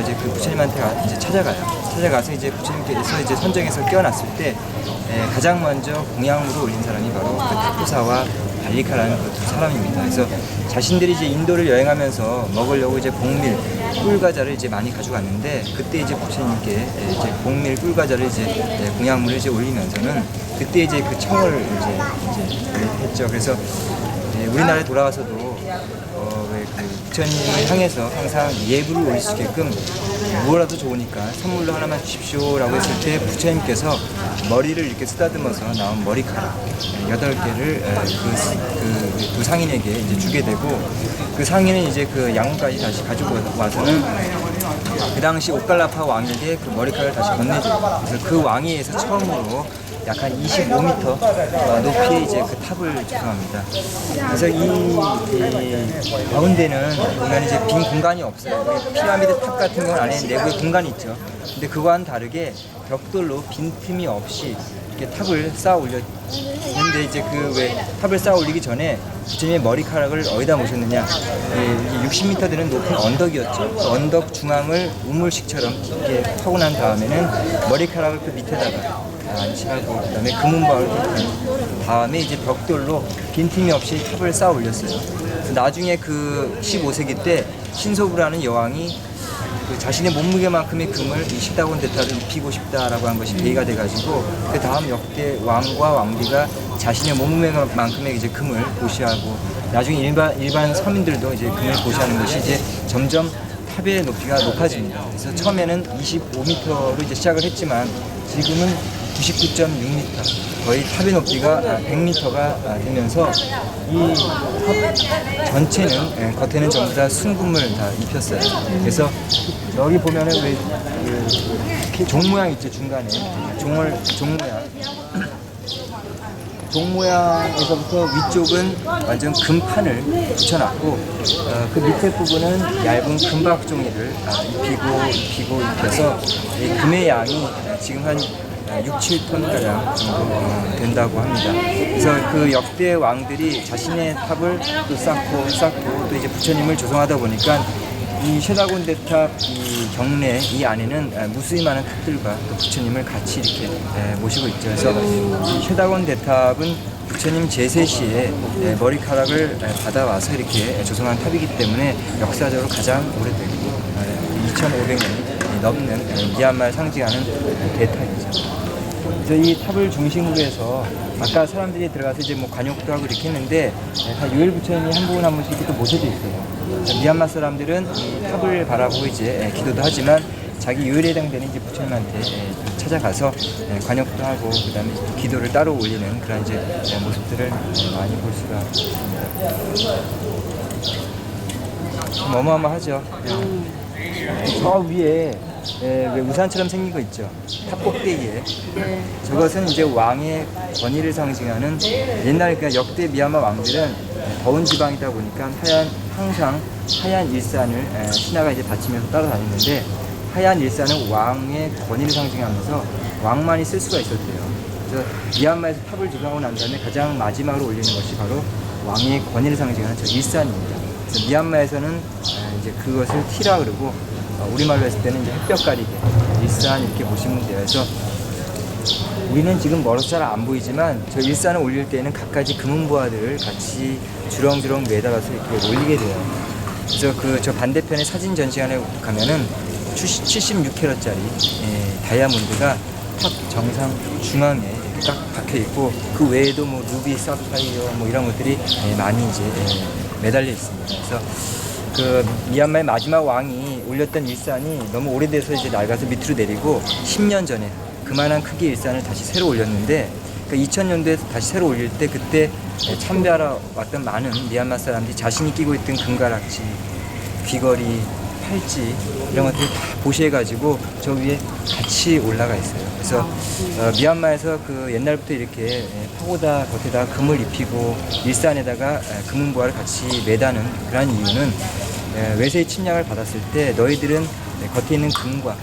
이제 그 부처님한테 이제 찾아가서 이제 부처님께서 이제 선정해서 깨어났을 때 가장 먼저 공양으로 올린 사람이 바로 그 타푸사와 발리카라는 그 두 사람입니다. 그래서 자신들이 이제 인도를 여행하면서 먹으려고 이제 복밀, 꿀과자를 이제 많이 가져갔는데, 그때 이제 부처님께 이제 복밀, 꿀과자를 이제 공양물을 이제 올리면서는 그때 이제 그 청을 이제 했죠. 그래서 우리나라에 돌아와서도 그 부처님을 향해서 항상 예불을 올릴 수 있게끔 무엇라도 좋으니까 선물로 하나만 주십시오라고 했을 때 부처님께서 머리를 이렇게 쓰다듬어서 나온 머리카락 8개를 그 두 상인에게 이제 주게 되고, 그 상인은 이제 그 양문까지 다시 가지고 와서는 그 당시 오칼라파 왕에게 그 머리카락을 다시 건네줘요. 그래서 그 왕에 의해서 처음으로 약 한 25m 높이의 이제 그 탑을 조성합니다. 그래서 이 가운데는 보면 이제 빈 공간이 없어요. 피라미드 탑 같은 경우는 안에 내부에 공간이 있죠. 근데 그와는 다르게 벽돌로 빈틈이 없이 이렇게 탑을 쌓아 올렸는데, 이제 그 왜 탑을 쌓아 올리기 전에 부처님의 머리카락을 어디다 모셨느냐, 60m 되는 높은 언덕이었죠. 그 언덕 중앙을 우물식처럼 깊게 파고 난 다음에는 머리카락을 그 밑에다가 안치하고, 그다음에 금은바울 다음에 이제 벽돌로 빈틈이 없이 탑을 쌓아 올렸어요. 나중에 그 15세기 때 신소부라는 여왕이 그 자신의 몸무게만큼의 금을 이 십다곤 대타를 입히고 싶다라고 한 것이 계기가 돼가지고, 그 다음 역대 왕과 왕비가 자신의 몸무게만큼의 이제 금을 고시하고, 나중에 일반 서민들도 이제 금을 고시하는 것이 이제 점점 탑의 높이가 높아집니다. 그래서 처음에는 25m로 이제 시작을 했지만 지금은 99.6m, 거의 탑의 높이가 100m가 되면서 이 탑 전체는 겉에는 전부 다 순금을 다 입혔어요. 그래서 여기 보면은 왜 그 종 모양 있죠, 중간에 종 모양. 종 모양에서부터 위쪽은 완전 금판을 붙여놨고 그 밑에 부분은 얇은 금박 종이를 입혀서 이 금의 양이 지금 한 6, 7톤가량 정도 된다고 합니다. 그래서 그 역대 왕들이 자신의 탑을 또 쌓고 또 이제 부처님을 조성하다 보니까 이 쉐다곤 대탑 이 경내 이 안에는 무수히 많은 탑들과 또 부처님을 같이 이렇게 모시고 있죠. 그래서 이 쉐다곤 대탑은 부처님 제세 시에 머리카락을 받아와서 이렇게 조성한 탑이기 때문에 역사적으로 가장 오래되고 2,500년이 넘는 미얀마를 상징하는 대탑이죠. 그래서 이 탑을 중심으로 해서 아까 사람들이 들어가서 이제 뭐 관욕도 하고 이렇게 했는데 다 유엘 부처님이 한 분 한 분씩 이렇게 또 모셔져 있어요. 미얀마 사람들은 이 탑을 바라보고 이제 기도도 하지만 자기 유엘에 해당되는 이제 부처님한테 찾아가서 관욕도 하고 그다음에 기도를 따로 올리는 그런 이제 모습들을 많이 볼 수가 있습니다. 좀 어마어마하죠. 저 위에 왜 우산처럼 생긴 거 있죠? 탑 꼭대기에. 저것은 이제 왕의 권위를 상징하는 옛날 그 역대 미얀마 왕들은 더운 지방이다 보니까 항상 하얀 일산을 신하가 이제 받치면서 따라다니는데 하얀 일산은 왕의 권위를 상징하면서 왕만이 쓸 수가 있었대요. 그래서 미얀마에서 탑을 조성하고 난 다음에 가장 마지막으로 올리는 것이 바로 왕의 권위를 상징하는 저 일산입니다. 그래서 미얀마에서는 이제 그것을 티라 그러고 우리말로 했을 때는 이제 햇볕 가리개 일산 이렇게 보시면 돼요. 그래서 우리는 지금 멀어서 잘 안 보이지만 저 일산을 올릴 때는 갖가지 금은보화들을 같이 주렁주렁 매달아서 이렇게 올리게 돼요. 그래서 저 반대편에 사진 전시관에 가면은 76캐럿짜리 다이아몬드가 탑 정상 중앙에 이렇게 딱 박혀 있고 그 외에도 뭐 루비, 사파이어 뭐 이런 것들이 많이 이제 매달려 있습니다. 그래서 그 미얀마의 마지막 왕이 올렸던 일산이 너무 오래돼서 이제 낡아서 밑으로 내리고 10년 전에 그만한 크기의 일산을 다시 새로 올렸는데 그러니까 2000년도에 다시 새로 올릴 때 그때 참배하러 왔던 많은 미얀마 사람들이 자신이 끼고 있던 금가락지, 귀걸이, 팔찌 이런 것들을 다 보시해가지고 저 위에 같이 올라가 있어요. 그래서 미얀마에서 그 옛날부터 이렇게 파고다 겉에다가 금을 입히고 일산에다가 금은보화를 같이 매다는 그런 이유는 외세의 침략을 받았을 때 너희들은 겉에 있는 금과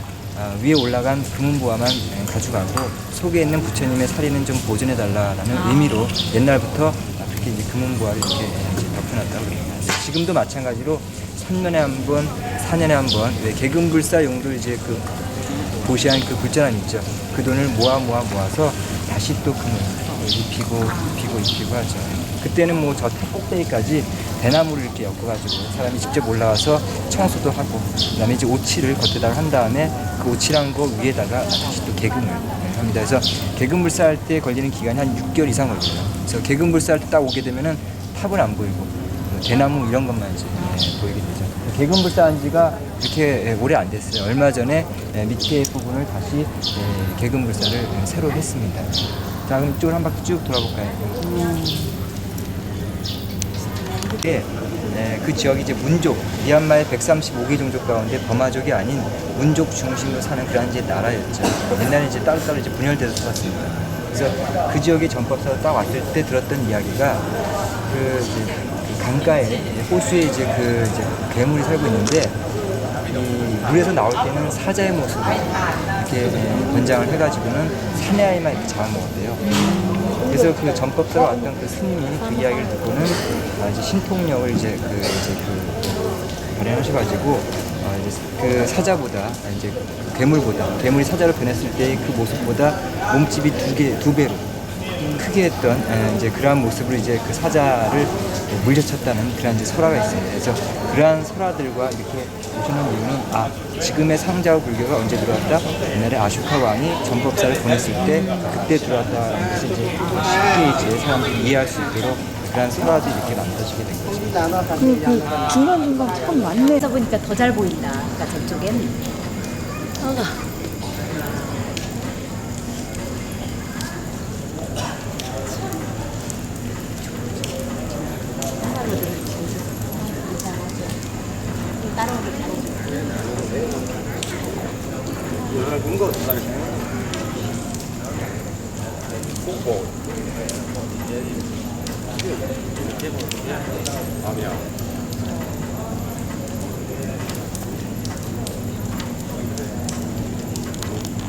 위에 올라간 금은보화만 가져가고 속에 있는 부처님의 사리는 좀 보존해달라는 의미로 옛날부터 그렇게 이제 금은보화를 이렇게 덮어놨다고 그래요. 지금도 마찬가지로 3년에 한 번, 4년에 한 번 개금불사 용도 이제 그 보시한 그 불자란 있죠. 그 돈을 모아서 다시 또 금을 입히고 하죠. 그때는 뭐 저 탑 꼭대기까지 대나무를 이렇게 엮어가지고 사람이 직접 올라와서 청소도 하고 그다음에 이제 오칠을 겉에다가 한 다음에 그 오칠한 거 위에다가 다시 또 개금을 합니다. 그래서 개금불사 할 때 걸리는 기간이 한 6개월 이상 걸려요. 그래서 개금불사 할 때 딱 오게 되면은 탑은 안 보이고 대나무 이런 것만 이제 보이게 되죠. 개금불사 한 지가 이렇게 오래 안 됐어요. 얼마 전에 밑에 부분을 다시 개금불사를 새로 했습니다. 자, 그럼 이쪽으로 한 바퀴 쭉 돌아볼까요? 그 지역이 이제 문족, 미얀마의 135개 종족 가운데 버마족이 아닌 문족 중심으로 사는 그런 이제 나라였죠. 옛날에 이제 따로따로 이제 분열돼서 살았습니다. 그래서 그 지역의 전법사로 딱 왔을 때 들었던 이야기가 그 강가에 호수에 이제 괴물이 살고 있는데 이 물에서 나올 때는 사자의 모습으로 이렇게 권장을 해가지고는 사내아이만 이렇게 잡아먹었대요. 그래서 그 전법사로 왔던 그 스님이 그 이야기를 듣고는 이제 신통력을 이제 발현하셔가지고 그 사자보다 이제 괴물이 사자로 변했을 때 그 모습보다 몸집이 두 배로 크게 했던 이제 그러한 모습으로 이제 그 사자를 물려쳤다는 그런 이제 설화가 있습니다. 그래서 그러한 설화들과 이렇게 오시는 이유는 지금의 상자와 불교가 언제 들어왔다? 옛날에 아쇼카 왕이 전법사를 보냈을 때 그때 들어왔다는 것을 이제 쉽게 이제 사람들이 이해할 수 있도록 그러한 설화들이 이렇게 만들어지게 된 거죠. 그 중간중간 참 많네. 그러다 보니까 더 잘 보인다. 그러니까 저쪽엔.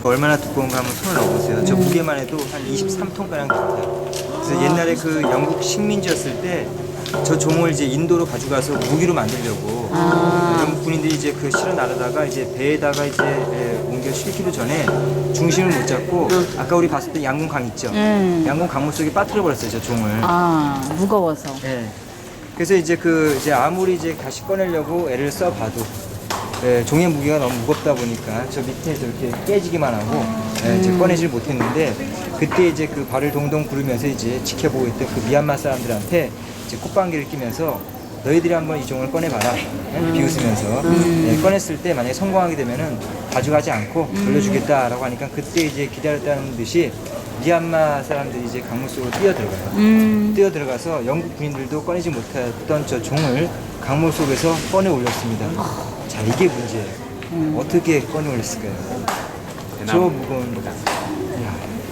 얼마나 두꺼운가 한번 손을 넣어보세요. 저 무게만 해도 한 23톤가량 됩니다. 그래서 옛날에 그 영국 식민지였을 때 저 종을 이제 인도로 가져가서 무기로 만들려고 영국 군인들이 이제 그 실어 나르다가 이제 배에다가 이제 옮겨 실기도 전에 중심을 못 잡고 아까 우리 봤을 때 양궁강 있죠? 양궁 강물 속에 빠뜨려 버렸어요, 저 종을. 아, 무거워서. 예. 그래서 이제 이제 아무리 이제 다시 꺼내려고 애를 써봐도 종의 무게가 너무 무겁다 보니까 저 밑에 저렇게 깨지기만 하고 이제 꺼내질 못했는데 그때 이제 그 발을 동동 구르면서 이제 지켜보고 있던 그 미얀마 사람들한테 이제 콧방귀를 끼면서 너희들이 한번 이 종을 꺼내봐라 비웃으면서 꺼냈을 때 만약에 성공하게 되면은 가져가지 않고 돌려주겠다라고 하니까 그때 이제 기다렸다는 듯이 미얀마 사람들이 이제 강물 속으로 뛰어들어가요. 뛰어들어가서 영국 군인들도 꺼내지 못했던 저 종을 강물 속에서 꺼내 올렸습니다. 자, 이게 문제예요. 어떻게 꺼내 올렸을까요? 저 무거운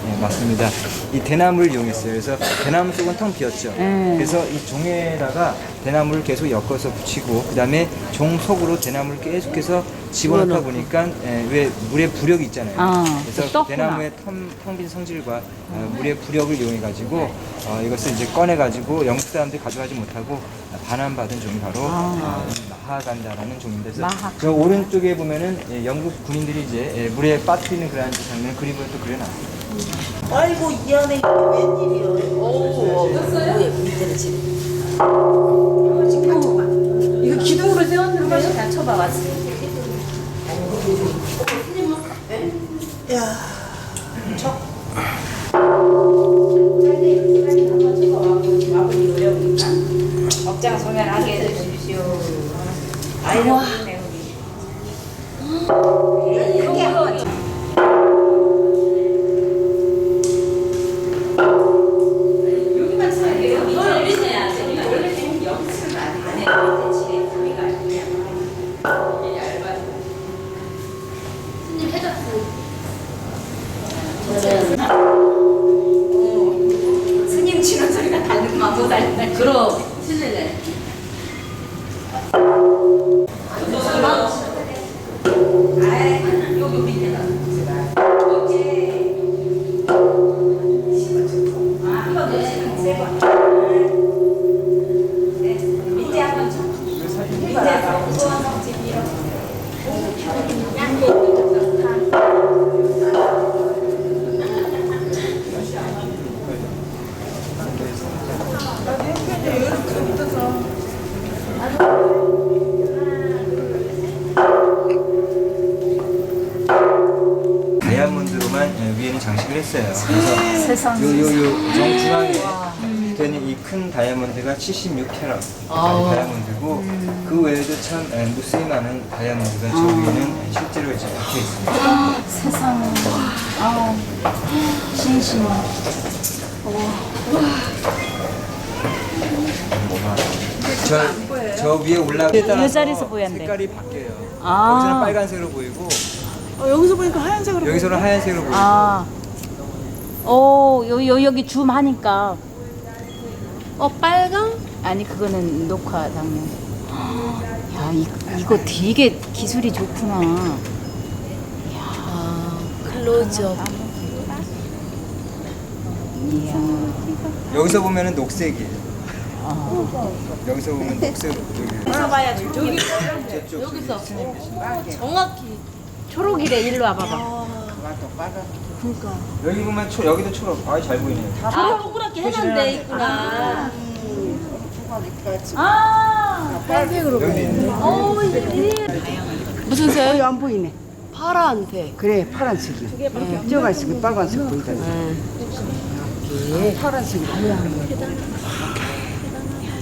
네, 맞습니다. 이 대나무를 이용했어요. 그래서 대나무 속은 텅 비었죠. 그래서 이 종에다가 대나무를 계속 엮어서 붙이고 그 다음에 종 속으로 대나무를 계속해서 집어넣다 보니까 왜 물의 부력이 있잖아요. 그래서 그 대나무의 텅 빈 성질과 물의 부력을 이용해가지고 이것을 이제 꺼내가지고 영국 사람들이 가져가지 못하고 반환받은 종이 바로 마하간다라는 종인데 저 오른쪽에 보면은 영국 군인들이 이제 물에 빠뜨리는 그런 장면을 그림으로 또 그려놨어요. 아이고 이 안에 이게 웬일이야. 오, 이거 기둥으로 세웠는데 한번 다쳐봐 왔어. 야, 억장 소멸하게 해주십시오. 아이고, 스님 치는 소리가 다른 마구 달리네. 그럼 틀리네. 여기 밑에다. 밑에 한번 쳐. 밑에 소원 집이요. 다이아몬드로만 위에는 장식을 했어요. 그래서 요 정중앙에 되는 이 큰 다이아몬드가 76캐럿 다이아몬드고 그 외에도 참 무수히 많은 다이아몬드가 저 위에는 실제로 이제 박혀 있습니다. 세상에. 아우, 신신. 저 위에 올라가기 따라서 이 자리에서 보였는데. 색깔이 바뀌어요. 아. 거기서는 빨간색으로 보이고 여기서 보니까 하얀색으로 여기서는 하얀색으로 보이고 아. 오, 여기 줌 하니까. 빨강? 아니, 그거는 녹화 장면. 야, 이거 되게 기술이 좋구나. 야, 클로즈업. 이야. 여기서 보면은 녹색이에요. 여기서 보면 녹색으로 봐야 저기 여기서 정확히 초록이래. 일로 와봐봐. 여기 보면 여기도 초록. 잘 보이네요. 다 동그랗게 해놨는데 있구나. 빨색으로 여기도 있네. 무슨 색? 안 보이네. 파란색. 그래, 파란색이야. 쪄가 있으면 빨간색 보이잖아. 파란색이 모양이.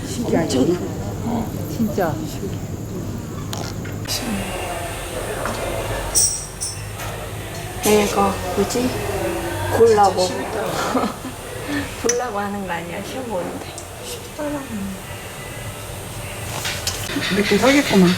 신기하지? 진짜. 내가 뭐지? 골라보. 보려고 하는 거 아니야. 시험 보는데. 느낌 서겠구만.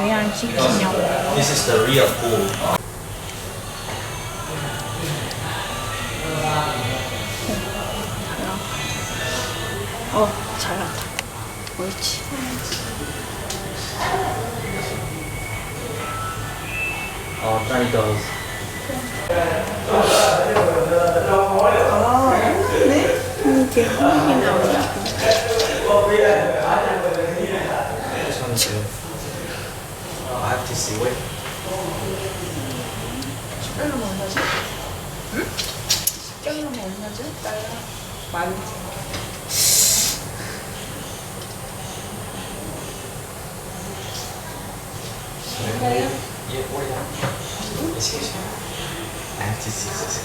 왜안 시키냐고. This is the real pool. 잘한다. 옳지. Try those. 이게 흥이 나오냐. This one too. I have to see it. Yeah, 41. Excuse me. I have to see this.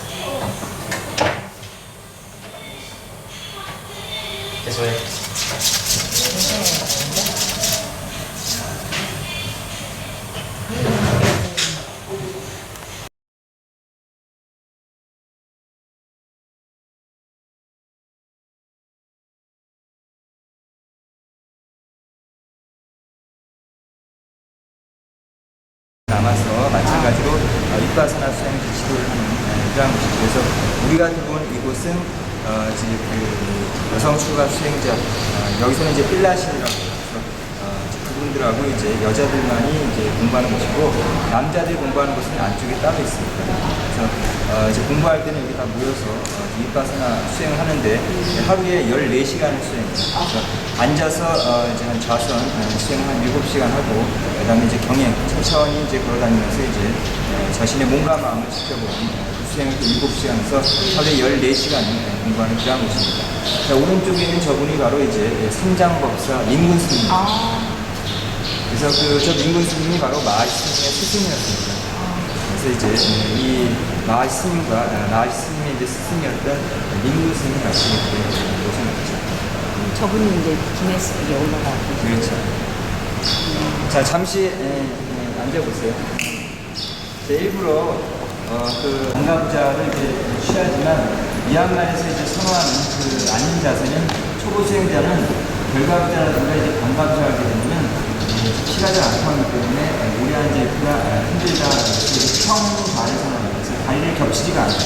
This way. 남아서 마찬가지로 윗바사나 수행 지도를 하는 그런 곳이죠. 그래서 우리가 들어온 이곳은 이제 그 여성 출가 수행자 여기서는 이제 필라실이라고 해서 그분들하고 이제 여자들만이 이제 공부하는 곳이고 남자들이 공부하는 곳은 안쪽에 따로 있습니다. 그래서 이제 공부할 때는 여기 다 모여서 윗바사나 수행을 하는데 하루에 14시간을 수행해요. 그래서 앉아서 이제 한 좌선 수행 한 7시간 하고 그다음에 이제 경행 천천히 이제 걸어다니면서 이제 자신의 몸과 마음을 지켜보는 수행을 또 7시간 해서 하루에 14시간을 공부하는 그런 곳입니다. 자, 오른쪽에 있는 저분이 바로 이제 삼장법사 민군 스님입니다. 그래서 저 민군 스님이 바로 마하시 스님의 스승이었습니다. 그래서 이제 이 마하시 스님과 마하시 스님의 이제 스승이었던 민군 스님이 같이 이렇게 오신 거죠. 저분이 이제 기네스북에 올라가고. 그렇죠. 자, 잠시 앉아보세요. 일부러 그 안가부자를 이제 취하지만 미얀마에서 이제 선호하는 그 앉는 자세는 초보 수행자는 결가부자라든가 이제 반가부자가 하게 되면 피가 잘 안 통하기 때문에 오래 앉아 있거나 힘들다 평발을 선호합니다. 그래서 다리를 겹치지가 않아요.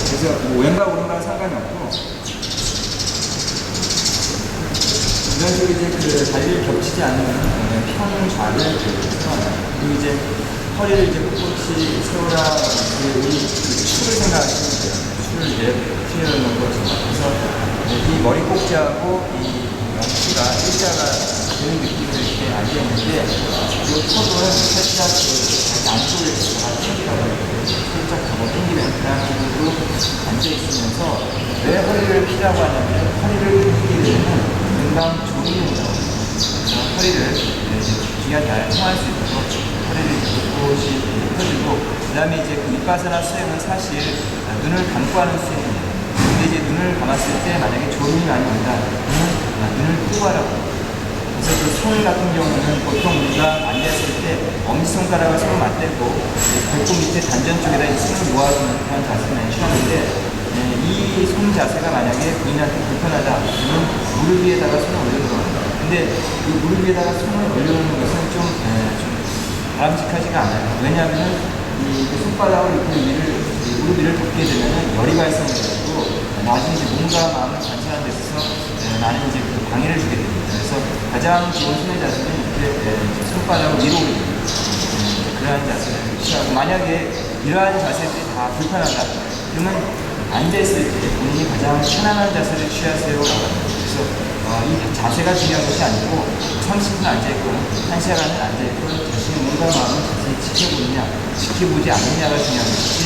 그래서 뭐 왼발 오른발 상관이 없고 이런 식으로 이제 그 다리를 겹치지 않는 평좌를 선호합니다. 그리고 이제 허리를 이제 꼿꼿이 세우라 우리 축을 생각하시면 돼요. 축을 이제 세우는 거죠. 그래서 이 머리 꼭지하고 이 명치가 일자가 되는 느낌으로 이렇게 앉아있는데 이 턱을 살짝 자기 안쪽을 당기라고 해요. 살짝 잡아 당기면 그런 식으로 앉아있으면서 왜 허리를 피라고 하냐면 허리를 피게 되면 금방 졸음이 나옵니다. 허리를 귀가 잘 통할 수 있도록 허리를 꼿꼿이 펴주고 그 다음에 이제 그 윗바사나 수행은 사실 눈을 감고 하는 수행입니다. 근데 이제 눈을 감았을 때 만약에 졸음이 많이 온다 그러면 눈을 뜨고 하라고. 그래서 그 손 같은 경우는 보통 우리가 앉았을 때 엄지손가락을 서로 맞대고 배꼽 밑에 단전 쪽에다 이 손을 모아주는 그런 자세는 취하는데 이 손 자세가 만약에 부인한테 불편하다 그러면 무릎 위에다가 손을 올려놓는 겁니다. 근데 이 무릎 위에다가 손을 올려놓는 것은 좀 바람직하지가 않아요. 왜냐하면 이 손바닥을 이렇게 무릎 위를 덮게 되면 열이 발생해가지고 나중에 이제 몸과 마음을 관찰하는 데 있어서 나는 이제 그 방해를 주게 됩니다. 그래서 가장 좋은 손의 자세는 이렇게 손바닥을 위로 올리는 그러한 자세를 취하고 만약에 이러한 자세들이 다 불편하다 그러면 앉아있을 때 본인이 가장 편안한 자세를 취하세요라고 합니다. 그래서 이 자세가 중요한 것이 아니고 30분 앉아있고 1시간을 앉아있고 자신의 몸과 마음을 자세히 지켜보지 않느냐가 중요한 것이지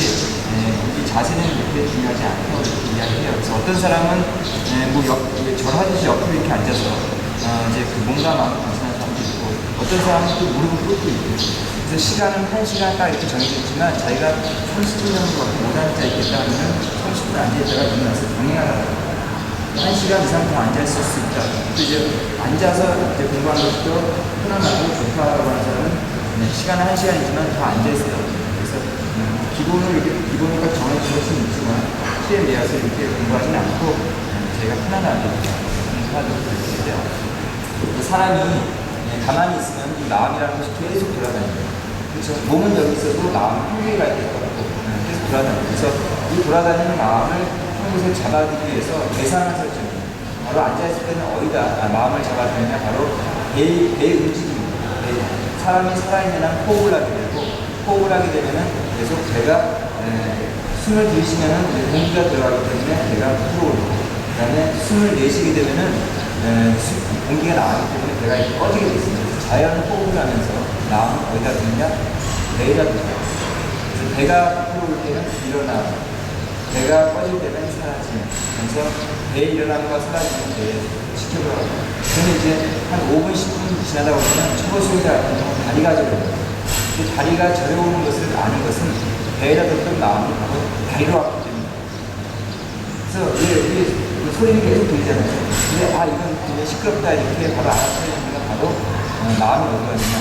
이 자세는 그렇게 중요하지 않다고 이렇게 이야기해요. 그래서 어떤 사람은 절하듯이 옆으로 이렇게 앉아서 이제 그 몸과 마음을 관찰하는 사람도 있고 어떤 사람은 또 무릎을 꿇고 있고 그래서 시간은 1시간 딱 이렇게 정해져 있지만 자기가 30분 정도밖에 못 앉아있겠다 하면 30분 앉아있다가 일어나서 병행하라고 1시간 이상 더 앉아있을 수 있다. 또 이제 앉아서 이제 공부하는 것도 편안하고 좋다라고 하는 사람은 시간은 1시간이지만 다 앉아있어요. 그래서 기본을 이렇게 기본을 정해줄 수는 있지만 시에 대해서 이렇게 공부하지는 않고 제가 편안하게 공부하도록 이렇게 돼요. 사람이 가만히 있으면 이 마음이라는 것이 계속 돌아다니고, 그렇죠? 몸은 여기 있어도 마음은 한국에 갈 때가 없고 계속 돌아다니고, 그래서 이 돌아다니는 마음을 한 곳에 잡아두기 위해서 계산을 설정해요. 바로 앉아있을 때는 어디다 마음을 잡아두느냐, 바로 배의 움직임입니다. 사람이 살아있는 한 호흡을 하게 되고, 호흡을 하게 되면은 계속 배가 숨을 들이쉬면은 공기가 들어가기 때문에 배가 불어오르고, 그 다음에 숨을 내쉬게 되면은 공기가 나가기 때문에 배가 이렇게 꺼지게 돼 있습니다. 자연 호흡을 하면서 마음을 어디다 두느냐? 배에다 두느냐. 그래서 배가 불어올 때는 일어나고, 배가 꺼질 때는 사라지는. 그래서 배에 일어남과 사라지는 배에 지켜보라고. 저는 이제 한 5분, 10분 지나다 보면 초보수용자 같은 경우는 다리가 저려요. 다리가 저려오는 것을 아는 것은 배에다 뒀던 마음이 바로 다리로 왔기 때문입니다. 그래서 우리 소리는 계속 들리잖아요. 근데 이건 굉장히 시끄럽다 이렇게 바로 알아차리는 건 바로 마음이 어디가 있냐,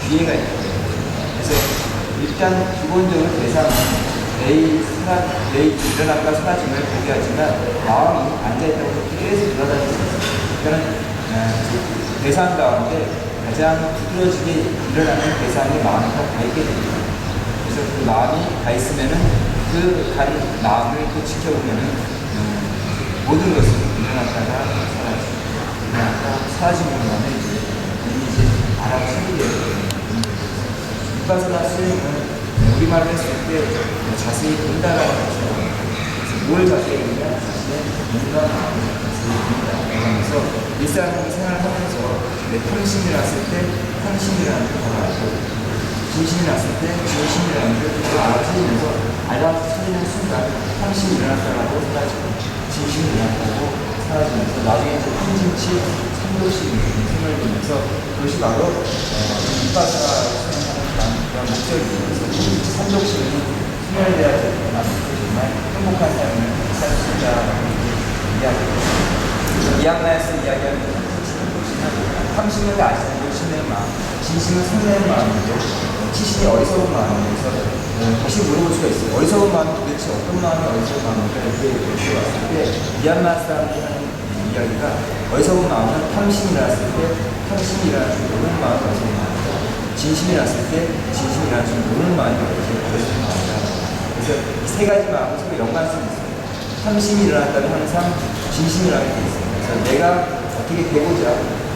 귀에가 있거든요. 그래서 일단 기본적으로 대상은 배의 일어남과 사라짐을 보게 하지만 마음이 앉아있다고 해서 계속 돌아다니고 있어요. 그러니까 대상 가운데 가장 부드러지게 일어나는 대상이 마음이 가 있게 됩니다. 그래서 그 마음이 가 있으면은 그 간 마음을 또 지켜보면은 모든 것을 일어났다가 사라지는 동안에 이제 알아차리게 됩니다. 위파사나 수행은 우리말로 했을 때 자세히 본다라는 것이죠. 그래서 뭘 자세히 보냐? 자신의 몸과 마음을 자세히 본다. 그러면서 일상생활을 하면서 내 탕심이 났을 때 탕심이라는 걸 바로 알고, 진심이 났을 때 진심이라는 걸 바로 알아차리면서 알아차리는 순간 탕심이 일어났다라고 사라지고, 진심이 일어났다고 사라지면서 나중에 이제 한진치 삼도식이 생활을 보면서 그것이 바로 위파사나 그런 목적이면서 삼독식은 생활에 대한 정말 행복한 삶을 살 수 있다라고 이야기합니다. 이양나에서 이야기하는 탐심은 아시는 욕심내는 마음, 진심은 성내는 마음이고, 치심이 어리석은 마음이어서 다시 물어볼 수가 있어요. 어리석은 마음이 도대체 어떤 마음이 어리석은 마음인가 이렇게 물어봤을 때 미얀마 사람들이 하는 이야기가 어리석은 마음은 탐심이 일어났을 때 탐심이 일어날 줄 모르는 마음이 어리석은 마음이고, 진심이 났을 때 진심이 일어날 줄 모르는 마음이 어리석은 마음이다. 그래서 이 세 가지 마음은 서로 연관성이 있어요. 탐심이 일어났다면 항상 진심이 일어나게 돼 있어요. 그래서 내가 어떻게 되고자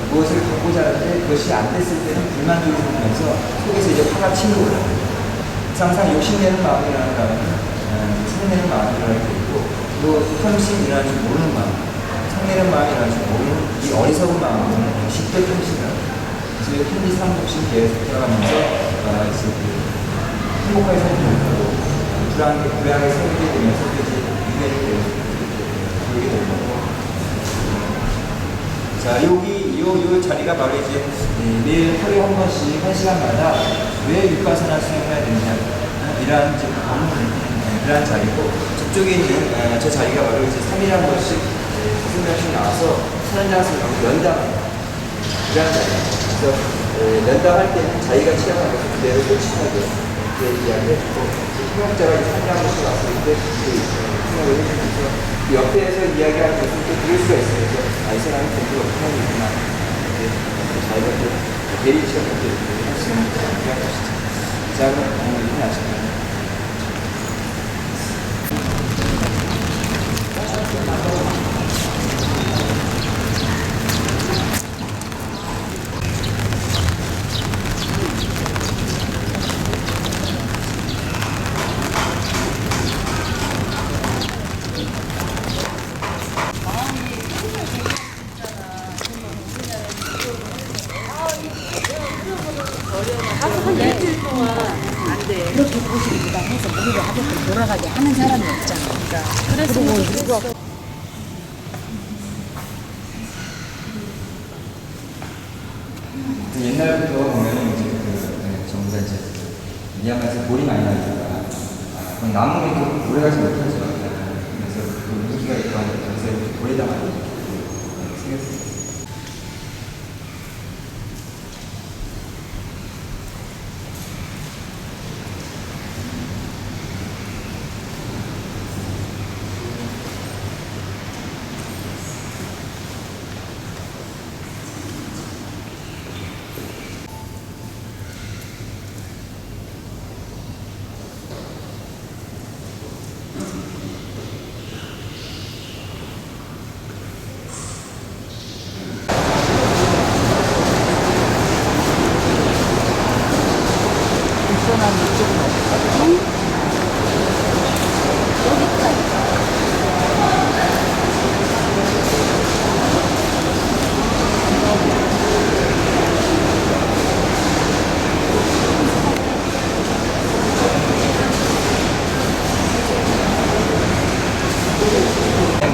무엇을 갖고자 하는데 그것이 안 됐을 때는 불만족이 생기면서 속에서 이제 화가 치밀어 올라요. 항상 욕심내는 마음이라는 다음에 성내는 마음이라는 게 있고, 또 탐심이 일어날 줄 모르는 마음, 성내는 마음이 일어날 줄 모르는 이 어리석은 마음은 10대 탐심이라고 해요. 그래서 편지 삼독씩 계속 들어가면서 행복하게 살지 못하고 불안하게 살게 되면서 이제 유해를 계속 보게 되는 거고. 자, 요 자리가 바로 이제 매일 하루에 한 번씩 1시간마다 왜 위파사나 수행을 해야 되느냐, 이러한 이제 그러한 자리고, 저쪽에 있는 저 자리가 바로 이제 3일에 한 번씩 5명씩 나와서 선현장승하고 면담합니다. 이러한 자리입니다. 그래서 면담할 때는 자기가 취향한 것을 그대로 솔직하게 이렇게 이야기해주고, 통역자가 이제 3일에 한 번씩 왔을 때 통역을 해주면서 옆에서 이야기하는 것을 또 들을 수가 있어요. 그래서 이 사람이 공부를 어떻게 하고 있구나. 자기가 또 대리 시간 이렇게 할 수 있는 그런 것이죠. 자, 그럼 이렇게 하실까요? 그렇게 보시기보다 해서 우리가 하게끔 돌아가게 하는 사람이 없잖아. 그래서 누가 옛날부터 보면은 이제 전부 다 이제 미얀마에서 볼이 많이 나니까 나무는 좀 오래가지 못하죠. 그래서 그 무기가 있고 그래서 볼에다 많이 생겼어요.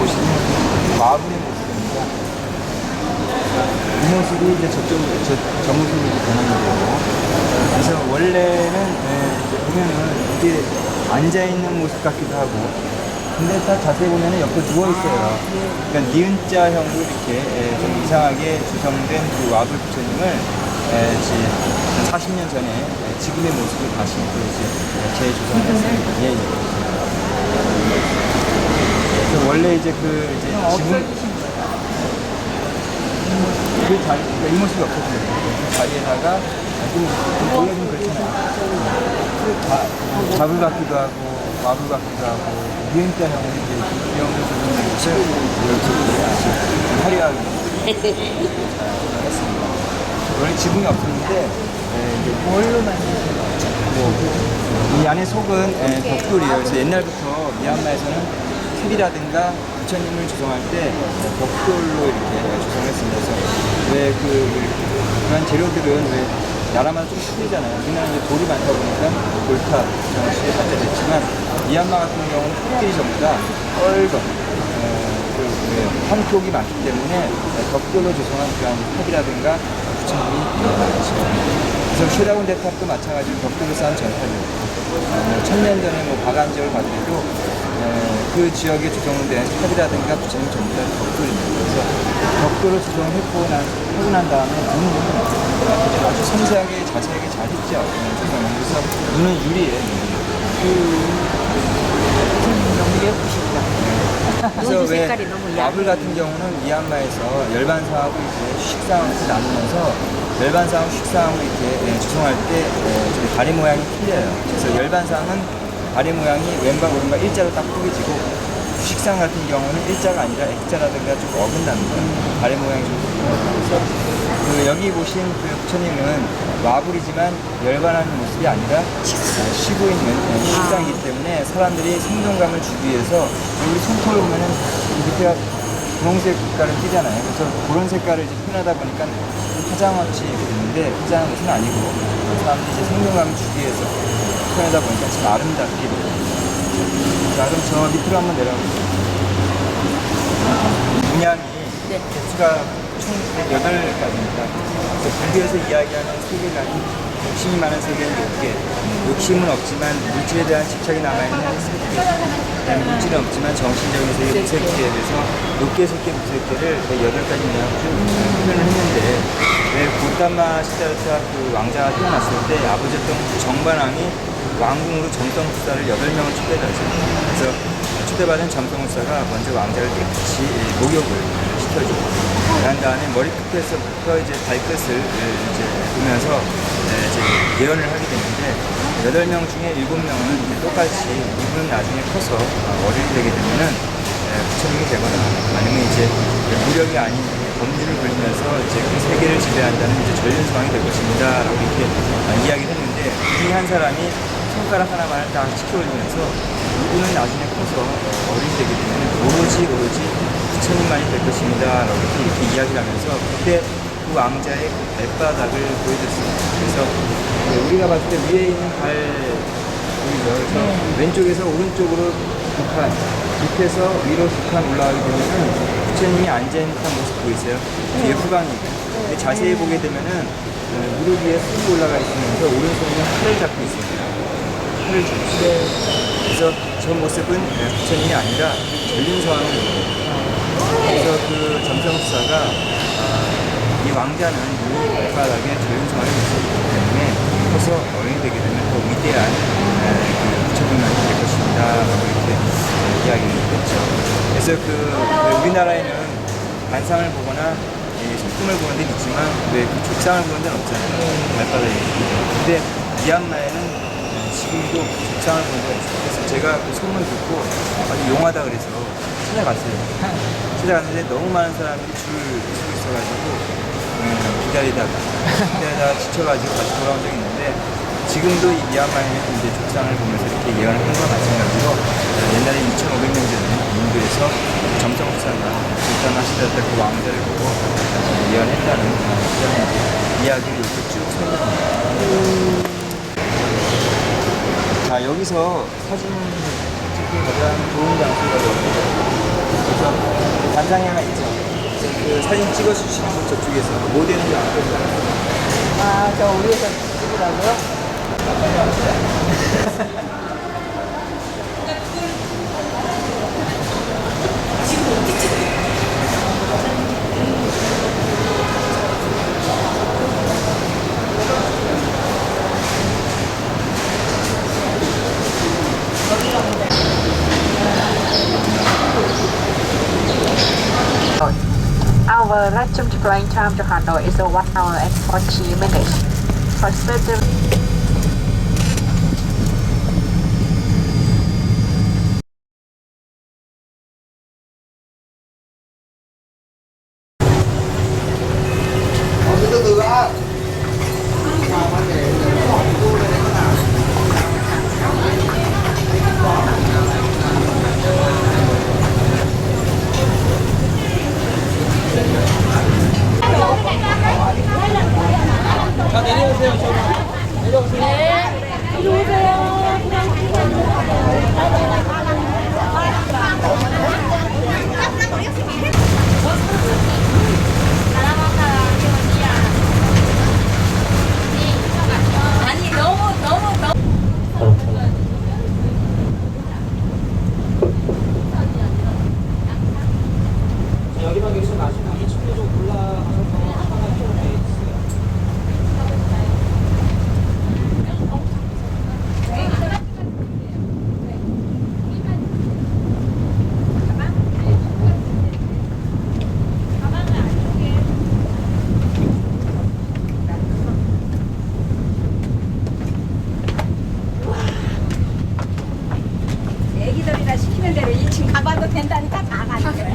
보시면 마블의 모습입니다. 이 모습이 이제 저 모습으로 변하는 거고. 그래서 원래는 이제 보면은 이게 앉아 있는 모습 같기도 하고, 근데 딱 자세히 보면은 옆에 누워 있어요. 그러니까 니은자형으로 이렇게 좀 이상하게 조성된 그 와불 부처님을 한 40년 전에 지금의 모습을 다시 또 이제 재조성했어요. 예, 예. 그래서 원래 이제 그 이제 지금 그 자리, 그러니까 이 모습이 없거든요. 그 자리에다가 좀 보기가 좀 그렇잖아요. 잡을 같기도 하고, 마블 같기도 하고, 유행자형으로 이제 귀여움을 조성하는 것을 이렇게 아주 화려하게 했습니다. 원래 지붕이 없었는데, 이제 뭘로 만든 이 안에 속은 벽돌이에요. 그래서 옛날부터 미얀마에서는 캡이라든가 부처님을 조성할 때 벽돌로 이렇게 조성했습니다. 그래서 왜 그런 재료들은 왜 나라마다 좀 틀리잖아요. 우리나라는 이제 돌이 많다 보니까 돌탑 이런 것이 발달됐지만 미얀마 같은 경우는 흙들이 전부 다 뻘건 황토기 많기 때문에 벽돌로 조성한 그런 탑이라든가 부처님이 있습니다. 그래서 쉐라군 대탑도 마찬가지로 벽돌로 쌓은 전탑이었고, 천년 전에 뭐 바간지역을 봐도 그 지역에 조성된 탑이라든가 부처님 전부 다 벽돌입니다. 그래서 벽돌로 조성하고 난 다음에 눈은 아주 섬세하게 자세하게 잘 했죠. 조성을. 그래서 눈은 유리예요. 너무 예쁘십니다. 그래서 왜 마블 같은 경우는 미얀마에서 열반사하고 이제 식상을 나누면서 열반상하고 식상하고 이렇게 조성할 때 좀 다리 모양이 틀려요. 그래서 열반상은 다리 모양이 왼발 오른발 일자로 딱 쪼개지고, 식상 같은 경우는 일자가 아니라 X자라든가 좀 어긋납니다. 다리 모양이 좀 틀려요. 그래서 여기 보신 그 부처님은 와불이지만 열반하는 모습이 아니라 쉬고 있는 식상이기 때문에 사람들이 생동감을 주기 위해서 여기 손톱을 보면은 밑에가 분홍색 색깔을 띠잖아요. 그래서 그런 색깔을 이제 표현하다 보니까 화장같이 이렇게 됐는데 화장한 것은 아니고 사람들이 이제 생동감을 주기 위해서 표현하다 보니까 참 아름답게 됩니다. 자, 그럼 저 밑으로 한번 내려가볼게요. 문양이 개수가 총 8가지입니다. 불교에서 이야기하는 세계관이 욕심이 많은 세계는 6개, 욕심은 없지만 물질에 대한 집착이 남아있는 3개, 물질은 없지만 정신적인 세계 무색계, 그래서 욕계, 색계, 무색계를 8가지 문양으로 쭉 표현을 했는데, 왜 고담마 시다르타 그 왕자가 태어났을 때 아버지였던 정반왕이 왕궁으로 점성술사를 8명을 초대하죠. 그래서 초대받은 점성술사가 먼저 왕자를 깨끗이 목욕을 시켜주고, 그런 다음에 머리 끝에서부터 이제 발끝을 이제 보면서 이제 예언을 하게 되는데, 8명 중에 7명은 이제 똑같이 이분은 나중에 커서 어른이 되게 되면은 부처님이 되거나 아니면 이제 무력이 아닌 범죄를 벌이면서 이제 그 세계를 지배한다는 이제 전륜수왕이 될 것입니다. 라고 이렇게 이야기를 했는데, 그 중에 한 사람이 손가락 하나만을 딱 치켜올리면서 이분은 나중에 커서 어른이 되게 되면 오로지 부처님만이 될 것입니다. 라고 이렇게 이야기를 하면서 그때 그 왕자의 그 발바닥을 보여줬습니다. 그래서 우리가 봤을 때 위에 있는 발 보이죠? 그래서 왼쪽에서 오른쪽으로 북한, 밑에서 위로 북한 올라가게 되면은 부처님이 앉아있는 듯한 모습 보이세요? 뒤에 후광이고. 근데 자세히 보게 되면은 무릎 위에 쑥 올라가 있으면서 오른손에는 칼을 잡고 있습니다. 칼을 잡고 있어요. 그래서 저 모습은 부처님이 아니라 전륜서왕입니다. 그래서 그 점성수사가 이 왕자는 이 발바닥에 전륜서왕이 있었기 때문에 커서 어른이 되게 되면 더 위대한 부처님만이 될 것입니다. 라고 이렇게 이야기를 했죠. 그래서 우리나라에는 관상을 보거나 소품을 보는 데는 있지만 왜 그 족상을 보는 데는 없잖아요. 발바닥에. 근데 미얀마에는 지금도 족상을 보는 데가 있어요. 그래서 제가 그 소문 듣고 아주 용하다 그래서 찾아갔어요. 찾아갔는데 너무 많은 사람들이 줄 서고 있어가지고 기다리다가 지쳐가지고 다시 돌아온 적이 있는데, 지금도 이 미얀마에는 이제 족상을 보면서 이렇게 예언을 한 거와 마찬가지로 옛날에 2,500년 전에 인도에서 점성 족사가 sultan하시던 그 왕자를 보고 예언했다는 그런 이야기를 이렇게 쭉 설명합니다. 자, 여기서 사진 찍기 가장 좋은 장소가 여기입니다. 그래서 단상이 하나 있죠. 그 사진 찍어주시는 분 저쪽에서 모델이 앞에 아, 저 위에서 찍으라고요? Our return to flying time to Hanoi is 1 hour and 40 minutes. For certain 여기만 계속 나중에 2층으로 좀 올라가셔서 하나 좀 돼 있어요. 애기들이나 시키는 대로 2층 가봐도 된다니까 다 가는 거야.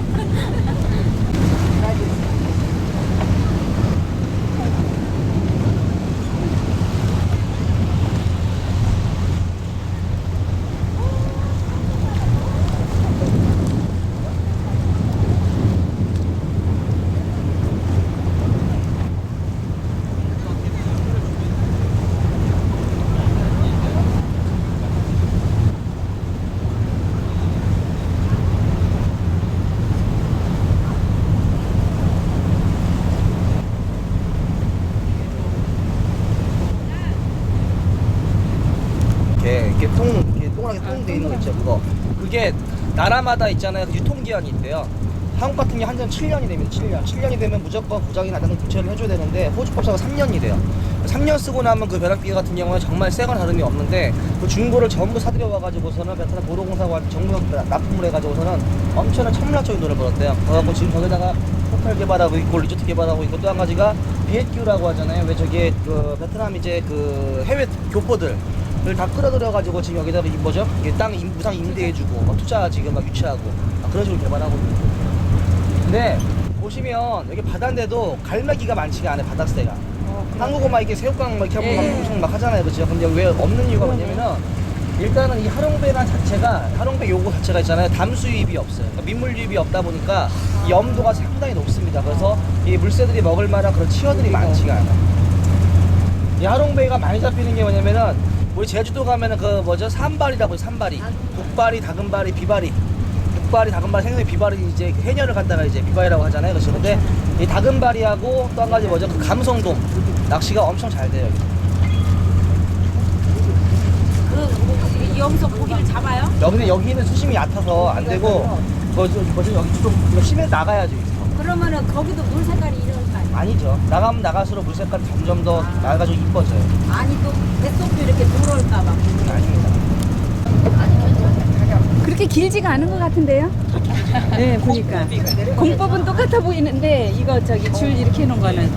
이렇게 동그랗게 통 돼 있는 거 있죠, 그거. 그게 나라마다 있잖아요. 그 유통기한이 있대요. 한국 같은 게 한전 7년이 됩니다. 7년이 되면 무조건 고장이 나다는 교체를 해줘야 되는데 호주법사가 3년이 돼요. 3년 쓰고 나면 그 벼락비계 같은 경우에 정말 새 건 다름이 없는데 그 중고를 전부 사들여 와가지고서는 베트남 도로공사가 정부가 납품을 해가지고서는 엄청난 천문학적인 돈을 벌었대요. 그래갖고 지금 저기다가 호텔 개발하고 있고 리조트 개발하고 있고 또 한 가지가 비엣큐라고 하잖아요. 왜 저기 그 베트남 이제 그 해외 교포들 다 끌어들여가지고 지금 여기다가 이 뭐죠? 이게 땅 무상 임대해주고 막 투자 지금 막 유치하고 그런 식으로 개발하고 있는 거예요. 근데 보시면 여기 바다인데도 갈매기가 많지가 않아요. 바닷새가. 한국은 막 이렇게 새우깡 막 이렇게 하고 막 엄청 막 하잖아요, 그렇죠? 근데 왜 없는 이유가 뭐냐면은 일단은 이 하롱베란 자체가 하롱베 요거 자체가 있잖아요. 담수 유입이 없어요. 그러니까 민물 유입이 없다 보니까 이 염도가 상당히 높습니다. 그래서 이 물새들이 먹을 만한 그런 치어들이 많지가 않아요. 이 하롱베이가 많이 잡히는 게 뭐냐면은 우리 제주도 가면은 그 뭐죠? 산발이라고 해요. 산발이, 북발이, 다금발이, 비발이. 북발이, 다금발이, 생선이 비발이 이제 해녀를 갔다가 이제 비발이라고 하잖아요. 그렇죠? 근데 이 다금발이하고 또 한 가지 뭐죠? 그 감성돔 낚시가 엄청 잘 돼요. 여기서 고기를 잡아요? 여기는 수심이 얕아서 안 되고 뭐죠? 여기 좀 심해 나가야죠. 그러면은 거기도 물 색깔이 이런 거 아니야? 아니죠. 나가면 나갈수록 물 색깔이 점점 더 나가지고 이뻐져요. 아니 또 뱃속도 이렇게 들어올까 봐. 아닙니다. 그렇게 길지가 않은 것 같은데요? 네, 보니까. 공법은 똑같아 보이는데, 이거 저기 줄 이렇게 해놓은 거는.